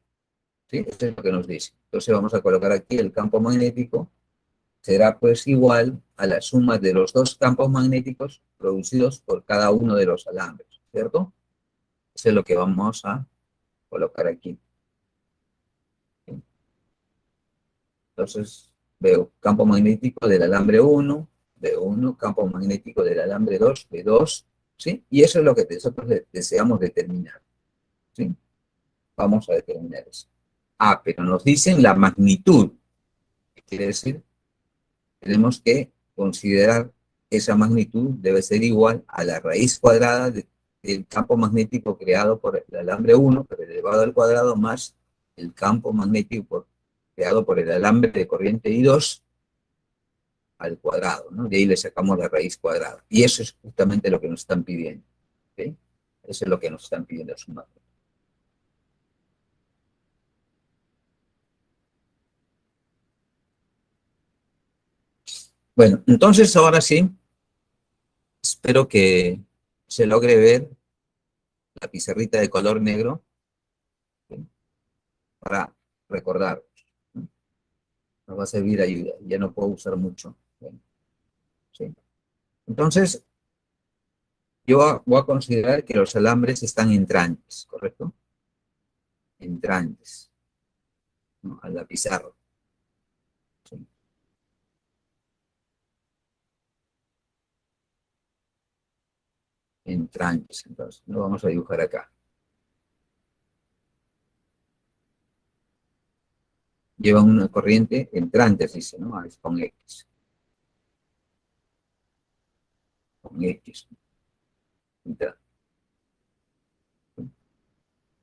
A: ¿Sí? Esto es lo que nos dice. Entonces vamos a colocar aquí el campo magnético. Será pues igual a la suma de los dos campos magnéticos producidos por cada uno de los alambres, ¿cierto? Eso es lo que vamos a colocar aquí. Entonces, veo campo magnético del alambre 1, B1, campo magnético del alambre 2, B2, ¿sí? Y eso es lo que nosotros deseamos determinar, ¿sí? Vamos a determinar eso. Ah, pero nos dicen la magnitud. ¿Qué quiere decir? Tenemos que considerar esa magnitud debe ser igual a la raíz cuadrada del campo magnético creado por el alambre 1, pero elevado al cuadrado, más el campo magnético creado por el alambre de corriente I2 al cuadrado, ¿no? De ahí le sacamos la raíz cuadrada. Y eso es justamente lo que nos están pidiendo, ¿ok? Eso es lo que nos están pidiendo sumar. Bueno, entonces ahora sí, espero que se logre ver la pizarrita de color negro, ¿sí?, para recordar, ¿no? Nos va a servir de ayuda. Ya no puedo usar mucho. Bueno, ¿sí? Entonces, yo voy a considerar que los alambres están entrantes, ¿correcto? Entrantes, ¿no?, a la pizarra, ¿sí? Entrantes, entonces, lo vamos a dibujar acá. Llevan una corriente entrante, dice, ¿no? Es con X. Con X.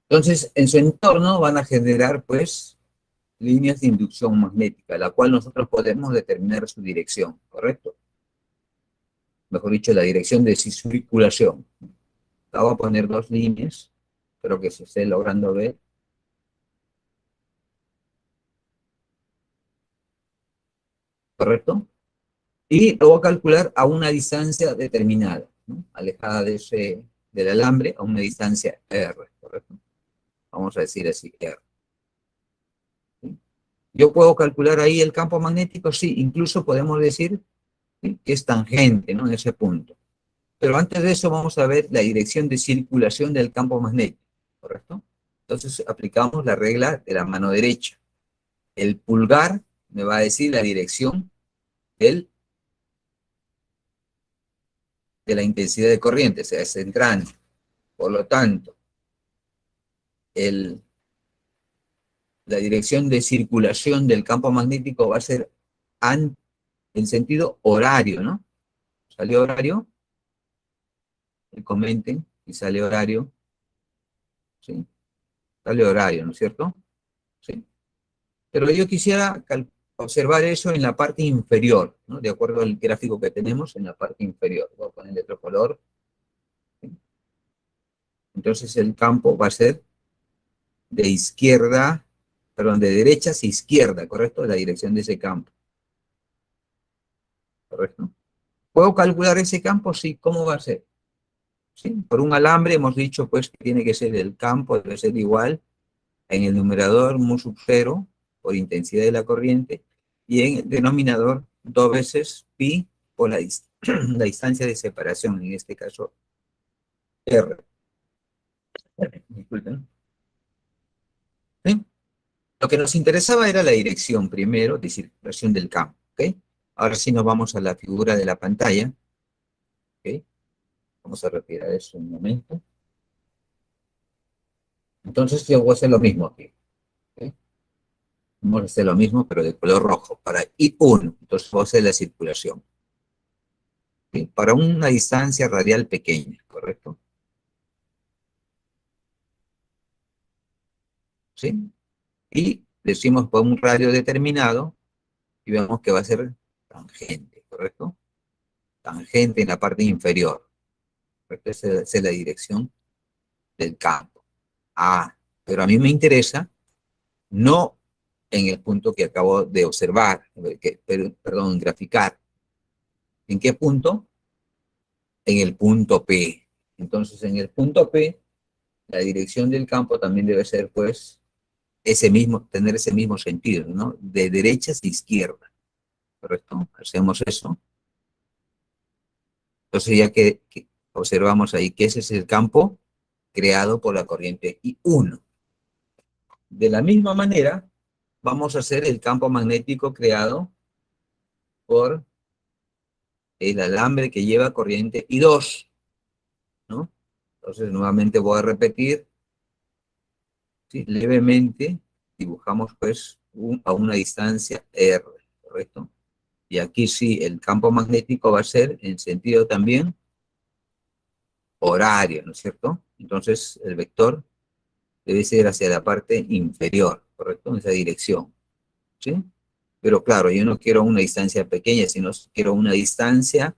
A: Entonces, en su entorno van a generar, pues, líneas de inducción magnética, la cual nosotros podemos determinar su dirección, ¿correcto? Mejor dicho, la dirección de su circulación. La voy a poner dos líneas, espero que se esté logrando ver, ¿correcto? Y lo voy a calcular a una distancia determinada, ¿no?, alejada del alambre, a una distancia R, ¿correcto? Vamos a decir así, R. ¿Sí? Yo puedo calcular ahí el campo magnético, sí, incluso podemos decir, ¿sí?, que es tangente, ¿no?, en ese punto. Pero antes de eso vamos a ver la dirección de circulación del campo magnético, ¿correcto? Entonces aplicamos la regla de la mano derecha. El pulgar me va a decir la dirección de la intensidad de corriente, o sea, es entrante. Por lo tanto, la dirección de circulación del campo magnético va a ser en sentido horario, ¿no? ¿Salió horario? Comenten si sale horario. ¿Sí? Sale horario, ¿no es cierto? Sí. Pero yo quisiera observar eso en la parte inferior, ¿no?, de acuerdo al gráfico que tenemos en la parte inferior. Voy a ponerle otro color. ¿Sí? Entonces el campo va a ser de izquierda, perdón, de derecha hacia izquierda, ¿correcto? La dirección de ese campo, ¿correcto? ¿Puedo calcular ese campo? Sí. ¿Cómo va a ser? ¿Sí? Por un alambre hemos dicho pues que tiene que ser el campo, debe ser igual en el numerador mu sub 0 por intensidad de la corriente y en el denominador 2 veces pi por la distancia de separación, en este caso R. Disculpen. ¿Sí? Lo que nos interesaba era la dirección primero de circulación del campo. ¿Ok? Ahora sí nos vamos a la figura de la pantalla. ¿Ok? Vamos a retirar eso un momento. Entonces yo voy a hacer lo mismo aquí. ¿Ok? Vamos a hacer lo mismo, pero de color rojo, para I1. Entonces voy a hacer la circulación. ¿Sí? Para una distancia radial pequeña, ¿correcto? ¿Sí? Y decimos por un radio determinado y vemos que va a ser tangente, ¿correcto? Tangente en la parte inferior, ¿correcto? Esa es la dirección del campo. Ah, pero a mí me interesa no en el punto que acabo de observar, perdón, graficar. ¿En qué punto? En el punto P. Entonces, en el punto P, la dirección del campo también debe ser, pues, tener ese mismo sentido, ¿no? De derecha hacia izquierda, ¿correcto? Hacemos eso. Entonces, ya que observamos ahí que ese es el campo creado por la corriente I1. De la misma manera, vamos a hacer el campo magnético creado por el alambre que lleva corriente I2, ¿no? Entonces, nuevamente voy a repetir, ¿sí?, levemente, dibujamos pues a una distancia R, ¿correcto? Y aquí sí, el campo magnético va a ser en sentido también horario, ¿no es cierto? Entonces, el vector debe ser hacia la parte inferior, ¿correcto? En esa dirección, ¿sí? Pero claro, yo no quiero una distancia pequeña, sino quiero una distancia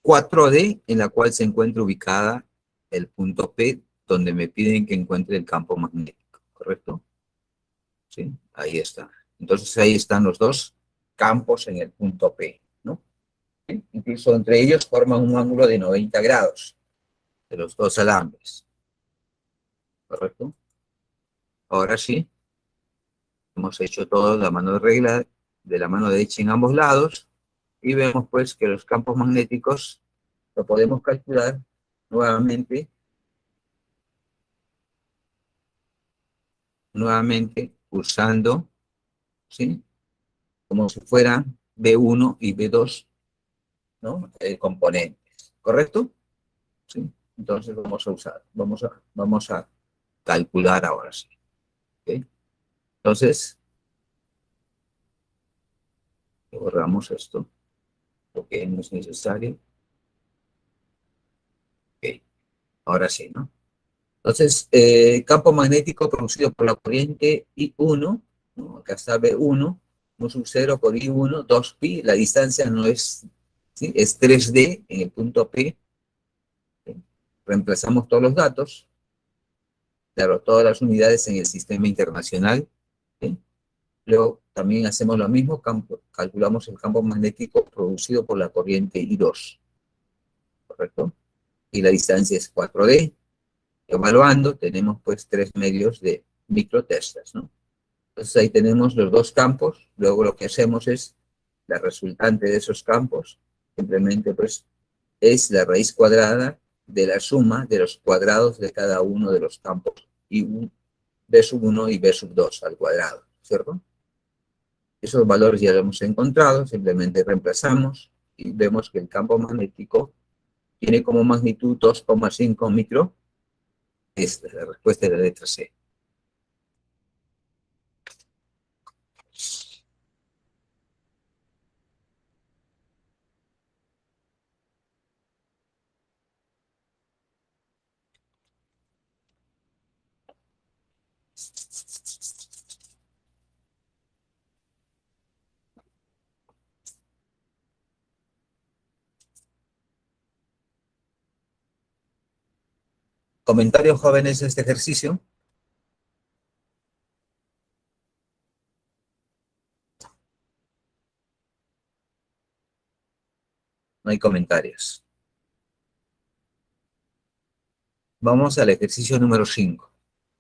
A: 4D en la cual se encuentre ubicada el punto P, donde me piden que encuentre el campo magnético, ¿correcto? ¿Sí? Ahí está. Entonces ahí están los dos campos en el punto P, ¿no? ¿Sí? Incluso entre ellos forman un ángulo de 90 grados de los dos alambres, ¿correcto? Ahora sí, hemos hecho todo la mano de regla de la mano derecha en ambos lados y vemos pues que los campos magnéticos lo podemos calcular nuevamente usando, ¿sí?, como si fueran B1 y B2, ¿no?, componentes, ¿correcto? ¿Sí? Entonces vamos a calcular ahora sí. ¿Okay? Entonces, borramos esto, porque no es necesario. Ok, ahora sí, ¿no? Entonces, campo magnético producido por la corriente I1, ¿no? Acá está B1, mu sub 0 por I1, 2pi, la distancia no es, ¿sí?, es 3D en el punto P. ¿Sí? Reemplazamos todos los datos, claro, todas las unidades en el sistema internacional. ¿Sí? Luego también hacemos lo mismo, calculamos el campo magnético producido por la corriente I2, ¿correcto? Y la distancia es 4D. Evaluando, tenemos pues 3 medios de microteslas, ¿no? Entonces ahí tenemos los dos campos, luego lo que hacemos es, la resultante de esos campos, simplemente pues es la raíz cuadrada de la suma de los cuadrados de cada uno de los campos, y b sub 1 y b sub 2 al cuadrado, ¿cierto? Esos valores ya los hemos encontrado, simplemente reemplazamos y vemos que el campo magnético tiene como magnitud 2,5 micro. Esta es la respuesta de la letra C. ¿Comentarios, jóvenes, de este ejercicio? No hay comentarios. Vamos al ejercicio número 5.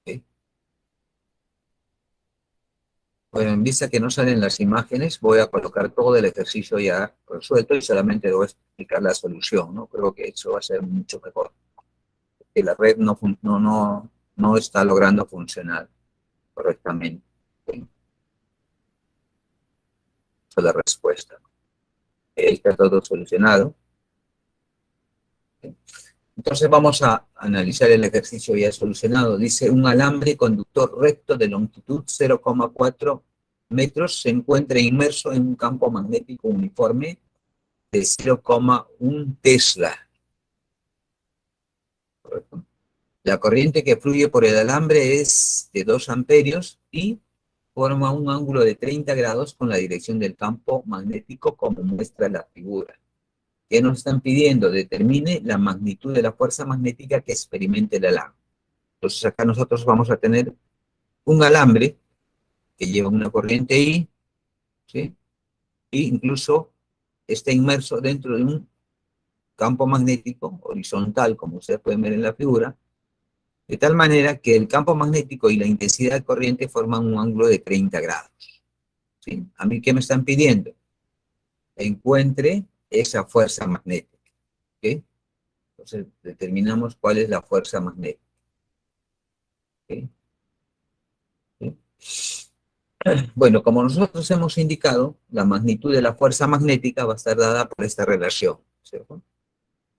A: ¿Okay? Bueno, en vista que no salen las imágenes, voy a colocar todo el ejercicio ya resuelto y solamente voy a explicar la solución, ¿no? Creo que eso va a ser mucho mejor. Que la red no está logrando funcionar correctamente. ¿Okay? Esa es la respuesta. Está todo solucionado. ¿Okay? Entonces vamos a analizar el ejercicio ya solucionado. Dice, un alambre conductor recto de longitud 0,4 metros se encuentra inmerso en un campo magnético uniforme de 0,1 Tesla. ¿Correcto? La corriente que fluye por el alambre es de 2 amperios y forma un ángulo de 30 grados con la dirección del campo magnético como muestra la figura. ¿Qué nos están pidiendo? Determine la magnitud de la fuerza magnética que experimente el alambre. Entonces acá nosotros vamos a tener un alambre que lleva una corriente I, ¿sí? E incluso está inmerso dentro de un campo magnético horizontal, como ustedes pueden ver en la figura, de tal manera que el campo magnético y la intensidad de corriente forman un ángulo de 30 grados. ¿Sí? ¿A mí qué me están pidiendo? Encuentre esa fuerza magnética. ¿Okay? Entonces determinamos cuál es la fuerza magnética. ¿Okay? ¿Sí? Bueno, como nosotros hemos indicado, la magnitud de la fuerza magnética va a estar dada por esta relación, ¿cierto?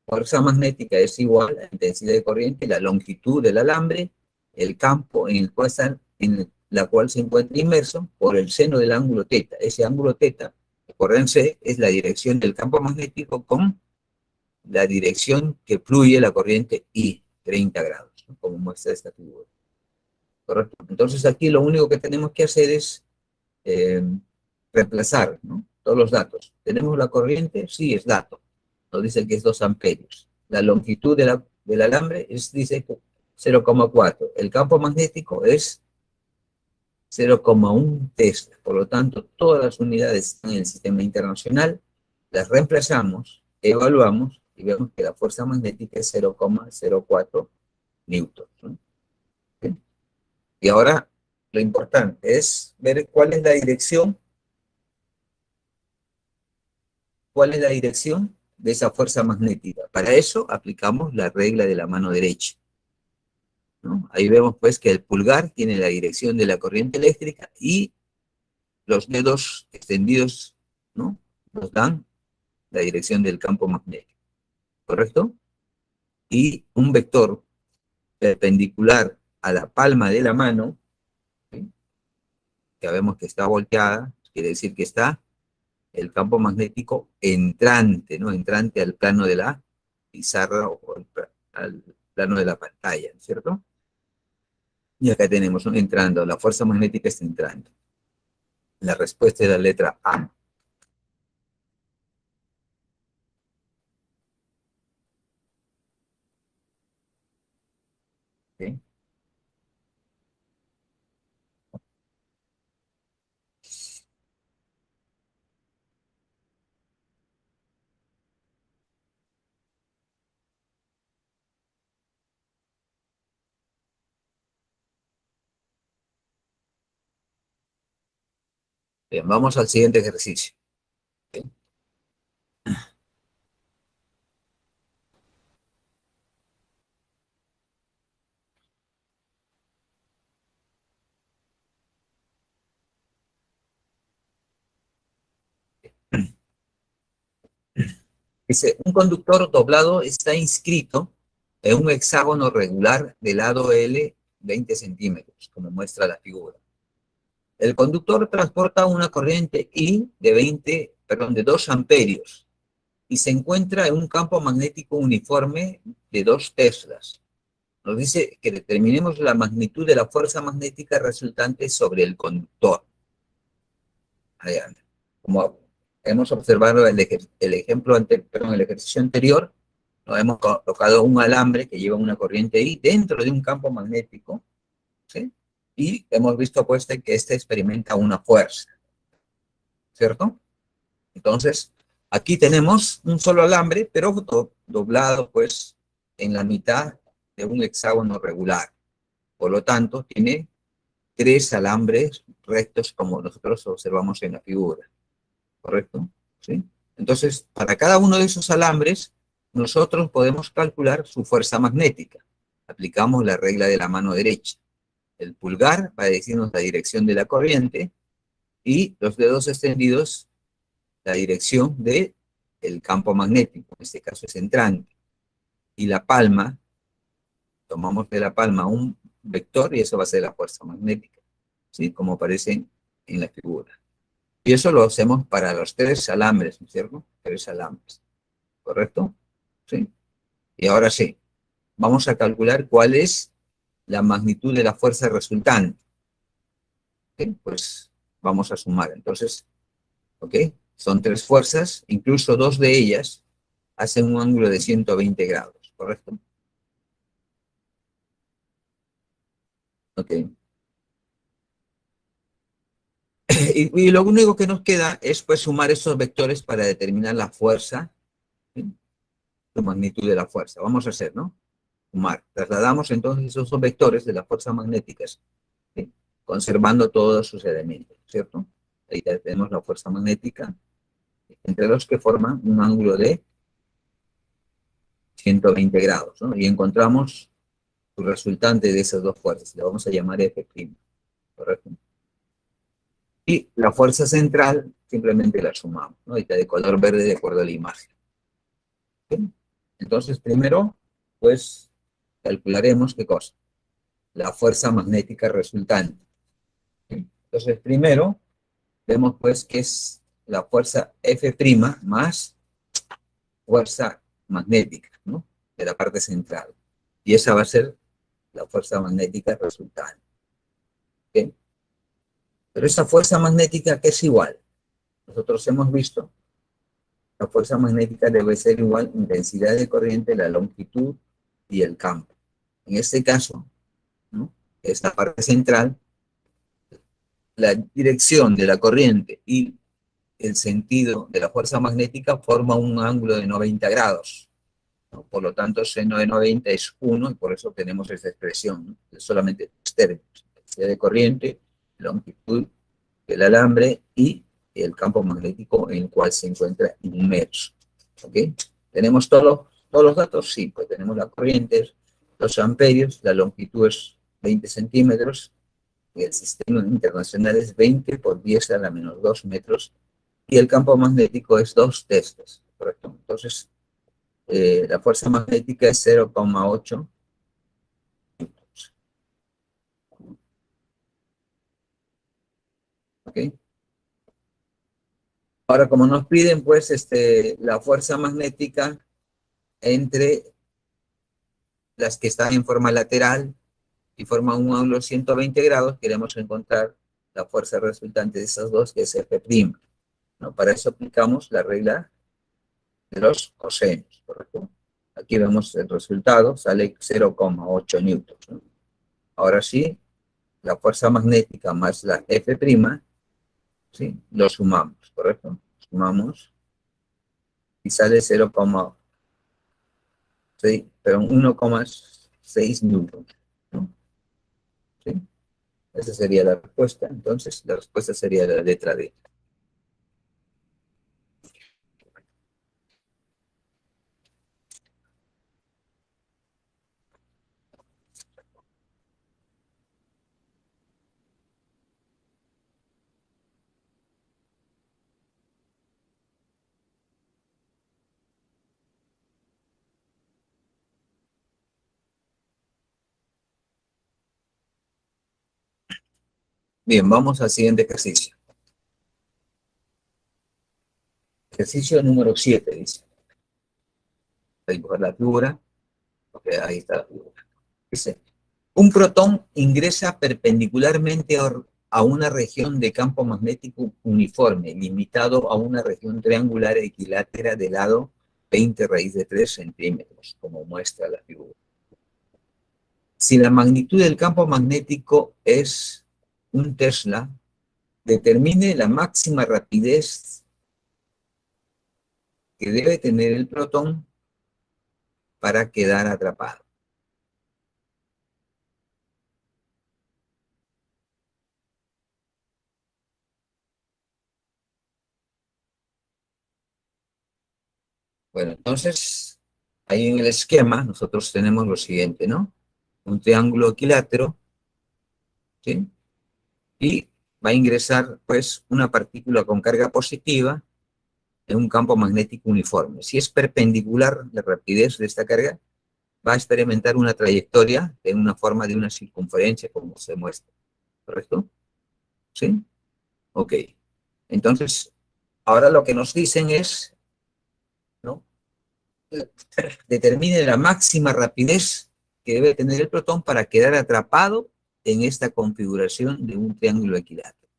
A: Fuerza magnética es igual a la intensidad de corriente, la longitud del alambre, el campo en la cual se encuentra inmerso por el seno del ángulo teta. Ese ángulo teta, acuérdense, es la dirección del campo magnético con la dirección que fluye la corriente I, 30 grados, ¿no? Como muestra esta figura. ¿Correcto? Entonces aquí lo único que tenemos que hacer es eh, reemplazar, ¿no? Todos los datos. ¿Tenemos la corriente? Sí, es dato. Nos dice que es 2 amperios. La longitud del alambre dice 0,4. El campo magnético es 0,1 Tesla. Por lo tanto, todas las unidades están en el sistema internacional, las reemplazamos, evaluamos y vemos que la fuerza magnética es 0,04 newtons, ¿no? ¿Okay? Y ahora lo importante es ver cuál es la dirección de esa fuerza magnética. Para eso aplicamos la regla de la mano derecha, ¿no? Ahí vemos pues que el pulgar tiene la dirección de la corriente eléctrica y los dedos extendidos, ¿no?, nos dan la dirección del campo magnético, ¿correcto? Y un vector perpendicular a la palma de la mano, ¿sí?, que vemos que está volteada, quiere decir que está el campo magnético entrante, ¿no? Entrante al plano de la pizarra o al plano de la pantalla, ¿cierto? Y acá tenemos un entrando, la fuerza magnética está entrando. La respuesta es la letra A. ¿Sí? Bien, vamos al siguiente ejercicio. Bien. Dice, un conductor doblado está inscrito en un hexágono regular de lado L 20 centímetros, como muestra la figura. El conductor transporta una corriente I de 2 amperios y se encuentra en un campo magnético uniforme de 2 teslas. Nos dice que determinemos la magnitud de la fuerza magnética resultante sobre el conductor. Allá. Como hemos observado el ejemplo el ejercicio anterior, nos hemos colocado un alambre que lleva una corriente I dentro de un campo magnético, ¿sí? Y hemos visto pues que este experimenta una fuerza, ¿cierto? Entonces, aquí tenemos un solo alambre, pero doblado pues en la mitad de un hexágono regular. Por lo tanto, tiene 3 alambres rectos como nosotros observamos en la figura, ¿correcto? ¿Sí? Entonces, para cada uno de esos alambres, nosotros podemos calcular su fuerza magnética. Aplicamos la regla de la mano derecha. El pulgar va a decirnos la dirección de la corriente y los dedos extendidos la dirección del campo magnético, en este caso es entrante. Y la palma, tomamos de la palma un vector y eso va a ser la fuerza magnética, ¿sí? Como aparece en la figura. Y eso lo hacemos para los 3 alambres, ¿no es cierto? 3 alambres, ¿correcto? ¿Sí? Y ahora sí, vamos a calcular cuál es la magnitud de la fuerza resultante. ¿Okay? Pues vamos a sumar. Entonces, ¿ok? Son 3 fuerzas, incluso 2 de ellas hacen un ángulo de 120 grados, ¿correcto? Ok. Y lo único que nos queda es pues sumar esos vectores para determinar la fuerza, ¿sí? La magnitud de la fuerza. Vamos a hacer, ¿no? Sumar. Trasladamos entonces esos dos vectores de las fuerzas magnéticas, ¿sí? Conservando todos sus elementos, ¿cierto? Ahí ya tenemos la fuerza magnética, entre los que forman un ángulo de 120 grados, ¿no? Y encontramos su resultante de esas dos fuerzas, le vamos a llamar F', ¿correcto? Y la fuerza central simplemente la sumamos, ¿no? Y está de color verde de acuerdo a la imagen. ¿Sí? Entonces, primero, pues, calcularemos qué cosa, la fuerza magnética resultante. ¿Sí? Entonces, primero, vemos pues que es la fuerza F' más fuerza magnética, ¿no? De la parte central. Y esa va a ser la fuerza magnética resultante. ¿Okay? Pero esa fuerza magnética, ¿qué es igual? Nosotros hemos visto, la fuerza magnética debe ser igual intensidad de corriente, la longitud y el campo. En este caso, ¿no? Esta parte central, la dirección de la corriente y el sentido de la fuerza magnética forma un ángulo de 90 grados, ¿no? Por lo tanto, seno de 90 es 1 y por eso tenemos esta expresión, ¿no? Es solamente 3 términos, intensidad de corriente, longitud del alambre y el campo magnético en el cual se encuentra inmerso. ¿Ok? ¿Tenemos todos los datos? Sí, pues tenemos la corriente, los amperios, la longitud es 20 centímetros, y el sistema internacional es 20 por 10 a la menos 2 metros, y el campo magnético es 2 teslas, ¿correcto? Entonces, la fuerza magnética es 0,8. ¿Ok? Ahora, como nos piden, pues, la fuerza magnética entre las que están en forma lateral y forman un ángulo de 120 grados, queremos encontrar la fuerza resultante de esas dos, que es F', ¿no? Para eso aplicamos la regla de los cosenos, ¿correcto? Aquí vemos el resultado, sale 0,8 newtons, ¿no? Ahora sí, la fuerza magnética más la F', ¿sí? Lo sumamos, ¿correcto? Sumamos y sale 1,6 newtons, ¿no? ¿Sí? Esa sería la respuesta. Entonces, la respuesta sería la letra D. Bien, vamos al siguiente ejercicio. Ejercicio número 7, dice. Voy a dibujar la figura. Ok, ahí está la figura. Dice, un protón ingresa perpendicularmente a una región de campo magnético uniforme, limitado a una región triangular equilátera de lado 20 raíz de 3 centímetros, como muestra la figura. Si la magnitud del campo magnético es un Tesla, determine la máxima rapidez que debe tener el protón para quedar atrapado. Bueno, entonces, ahí en el esquema nosotros tenemos lo siguiente, ¿no? Un triángulo equilátero, ¿sí? Y va a ingresar, pues, una partícula con carga positiva en un campo magnético uniforme. Si es perpendicular la rapidez de esta carga, va a experimentar una trayectoria en una forma de una circunferencia, como se muestra. ¿Correcto? ¿Sí? Ok. Entonces, ahora lo que nos dicen es, ¿no? Determine la máxima rapidez que debe tener el protón para quedar atrapado en esta configuración de un triángulo equilátero.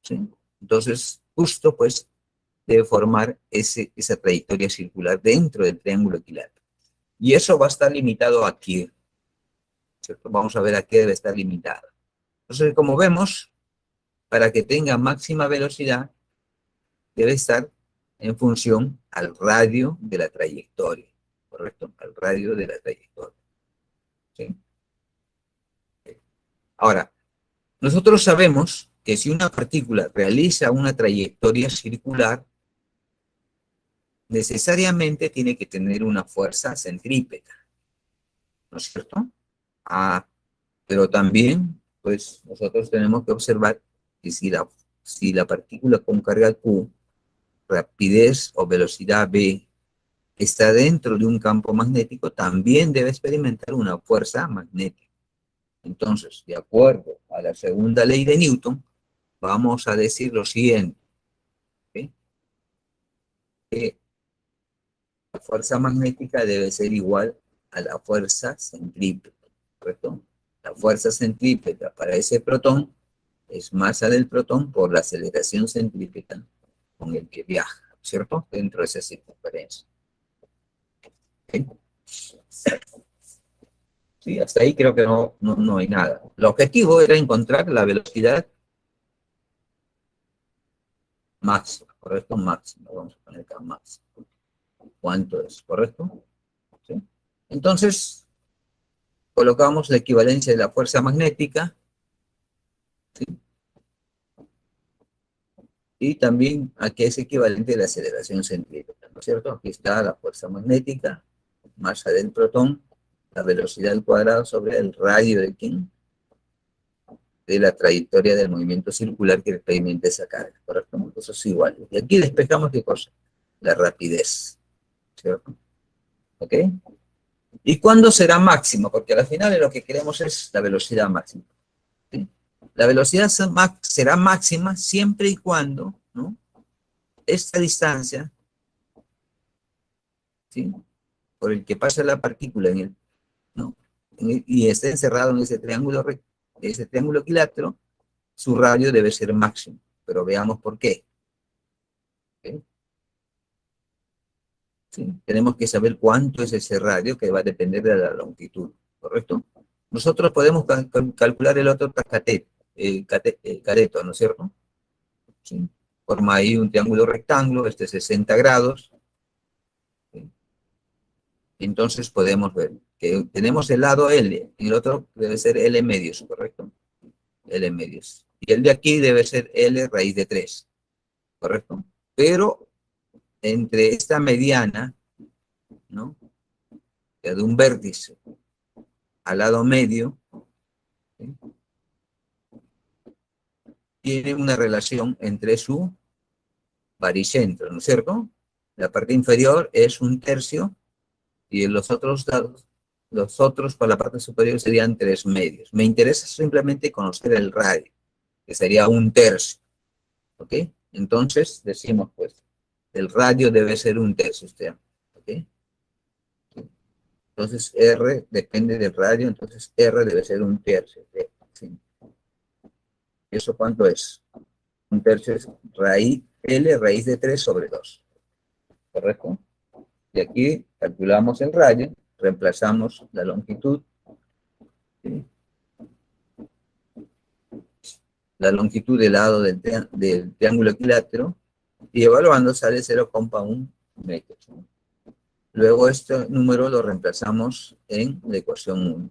A: ¿Sí? Entonces, justo pues debe formar esa trayectoria circular dentro del triángulo equilátero. Y eso va a estar limitado aquí, ¿cierto? Vamos a ver a qué debe estar limitado. Entonces, como vemos, para que tenga máxima velocidad, debe estar en función al radio de la trayectoria, ¿correcto? Al radio de la trayectoria. ¿Sí? Ahora, nosotros sabemos que si una partícula realiza una trayectoria circular, necesariamente tiene que tener una fuerza centrípeta, ¿no es cierto? Ah, pero también, pues, nosotros tenemos que observar que si la partícula con carga Q, rapidez o velocidad V, está dentro de un campo magnético, también debe experimentar una fuerza magnética. Entonces, de acuerdo a la segunda ley de Newton, vamos a decir lo siguiente, ¿sí? Que la fuerza magnética debe ser igual a la fuerza centrípeta, ¿correcto? La fuerza centrípeta para ese protón es masa del protón por la aceleración centrípeta con el que viaja, ¿cierto? Dentro de esa circunferencia. ¿Sí? Sí, hasta ahí creo que no hay nada. El objetivo era encontrar la velocidad máxima, ¿correcto? Máxima, vamos a poner acá máxima. ¿Cuánto es? ¿Correcto? ¿Sí? Entonces, colocamos la equivalencia de la fuerza magnética, ¿sí? Y también aquí es equivalente a la aceleración centrípeta, ¿no es cierto? Aquí está la fuerza magnética, masa del protón, la velocidad al cuadrado sobre el radio de quién, de la trayectoria del movimiento circular que experimenta esa carga, ¿correcto? Entonces es igual. Y aquí despejamos qué cosa, la rapidez, ¿cierto? ¿Ok? ¿Y cuándo será máxima? Porque al final lo que queremos es la velocidad máxima, ¿sí? La velocidad será máxima siempre y cuando, ¿no? Esta distancia, ¿sí? Por el que pasa la partícula ¿no? Y esté encerrado en ese triángulo equilátero, su radio debe ser máximo. Pero veamos por qué. ¿Sí? ¿Sí? Tenemos que saber cuánto es ese radio, que va a depender de la longitud, ¿correcto? Nosotros podemos calcular el otro cateto, ¿no es cierto? ¿Sí? Forma ahí un triángulo rectángulo, 60 grados. ¿Sí? Entonces podemos ver que tenemos el lado L, y el otro debe ser L medios, ¿correcto? L medios. Y el de aquí debe ser L raíz de 3, ¿correcto? Pero entre esta mediana, ¿no? De un vértice al lado medio, ¿sí? Tiene una relación entre su baricentro, ¿no es cierto? La parte inferior es 1/3 y los otros para la parte superior serían 3 medios. Me interesa simplemente conocer el radio, que sería 1/3, ¿ok? Entonces decimos pues, el radio debe ser 1/3, ¿ok? Entonces R depende del radio, entonces R debe ser 1/3. ¿Sí? ¿Eso cuánto es? 1/3 es L raíz de 3 sobre 2, ¿correcto? Y aquí calculamos el radio, reemplazamos la longitud, ¿sí? La longitud del lado del triángulo equilátero, y evaluando sale 0,1 metros, ¿no? Luego este número lo reemplazamos en la ecuación 1,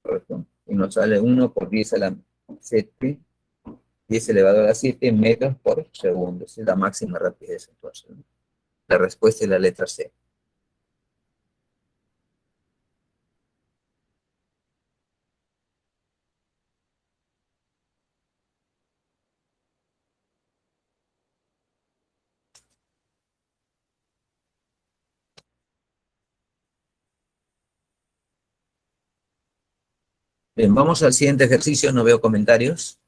A: ¿correcto? Y nos sale 1 por 10 a la 7, 10 elevado a la 7 metros por segundo. Esa es la máxima rapidez, entonces, ¿no? La respuesta es la letra C. Bien, vamos al siguiente ejercicio, no veo comentarios.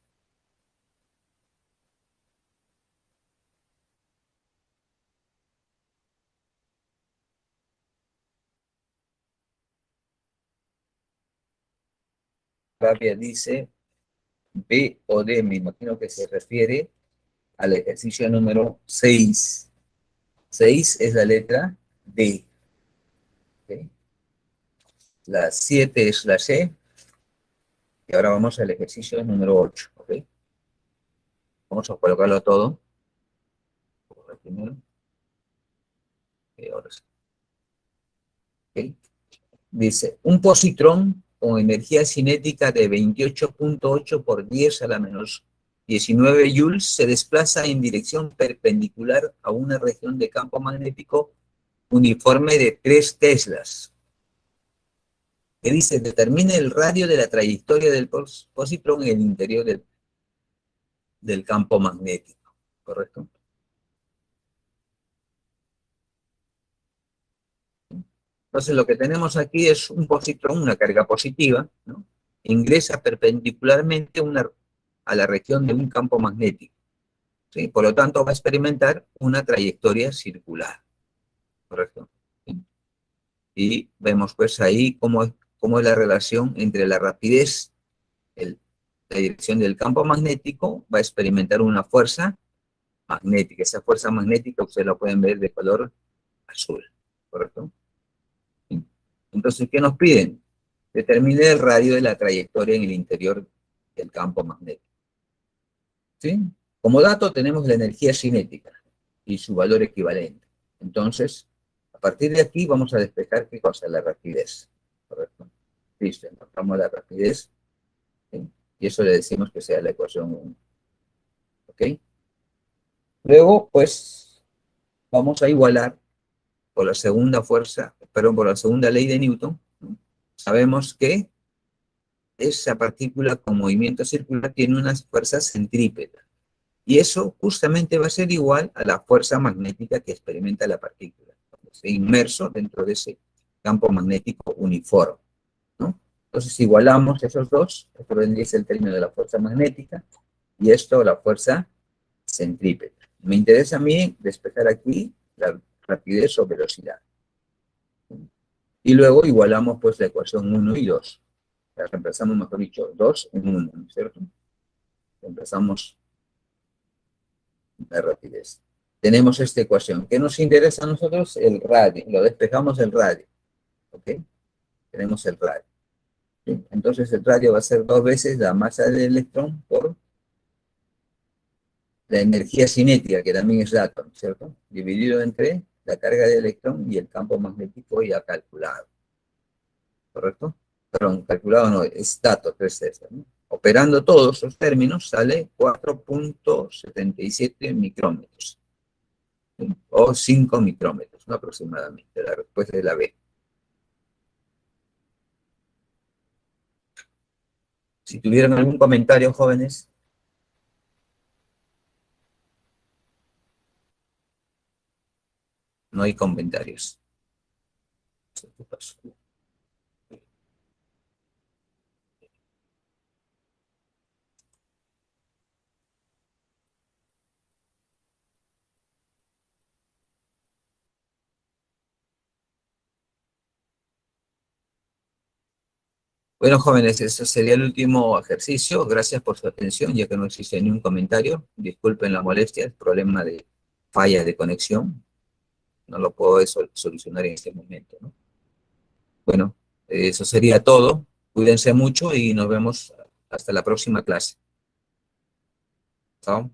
A: Rabia dice B o D, me imagino que se refiere al ejercicio número 6. 6 es la letra D, ¿ok? La 7 es la C, y ahora vamos al ejercicio número 8, ¿ok? Vamos a colocarlo todo. Primero, y ahora sí. ¿Ok? Dice, un positrón con energía cinética de 28,8 por 10 a la menos 19 joules se desplaza en dirección perpendicular a una región de campo magnético uniforme de 3 teslas. Que dice, determine el radio de la trayectoria del positrón en el interior del campo magnético, ¿correcto? Entonces lo que tenemos aquí es un positrón, una carga positiva, ¿no? Ingresa perpendicularmente a la región de un campo magnético, ¿sí? Por lo tanto va a experimentar una trayectoria circular, ¿correcto? ¿Sí? Y vemos pues ahí cómo es la relación entre la rapidez, la dirección del campo magnético, va a experimentar una fuerza magnética. Esa fuerza magnética ustedes la pueden ver de color azul, ¿correcto? ¿Sí? Entonces, ¿qué nos piden? Determine el radio de la trayectoria en el interior del campo magnético, ¿sí? Como dato tenemos la energía cinética y su valor equivalente. Entonces, a partir de aquí vamos a despejar qué cosa, la rapidez, ¿correcto? Listo, encontramos la rapidez, ¿sí? Y eso le decimos que sea la ecuación 1, ¿ok? Luego, pues, vamos a igualar por la segunda por la segunda ley de Newton, ¿no? Sabemos que esa partícula con movimiento circular tiene unas fuerzas centrípetas. Y eso justamente va a ser igual a la fuerza magnética que experimenta la partícula, cuando esté inmerso dentro de ese campo magnético uniforme, ¿no? Entonces igualamos esos dos, esto vendría a ser el término de la fuerza magnética, y esto la fuerza centrípeta. Me interesa a mí despejar aquí la rapidez o velocidad. Y luego igualamos pues la ecuación 1 y 2. La reemplazamos, mejor dicho, 2 en 1, ¿no es cierto? Reemplazamos la rapidez. Tenemos esta ecuación. ¿Qué nos interesa a nosotros? El radio. Lo despejamos el radio. ¿Ok? Tenemos el radio. ¿Sí? Entonces el radio va a ser 2 veces la masa del electrón por la energía cinética, que también es dato, ¿cierto? Dividido entre la carga del electrón y el campo magnético ya calculado. ¿Correcto? Perdón, calculado no, es dato, 3 teslas, ¿no? Operando todos los términos sale 4.77 micrómetros, ¿sí? O 5 micrómetros, ¿no? Aproximadamente. La respuesta es la B. Si tuvieran algún comentario, jóvenes. No hay comentarios. Bueno, jóvenes, ese sería el último ejercicio. Gracias por su atención, ya que no existe ni un comentario. Disculpen la molestia, el problema de falla de conexión. No lo puedo solucionar en este momento, ¿no? Bueno, eso sería todo. Cuídense mucho y nos vemos hasta la próxima clase. Chao.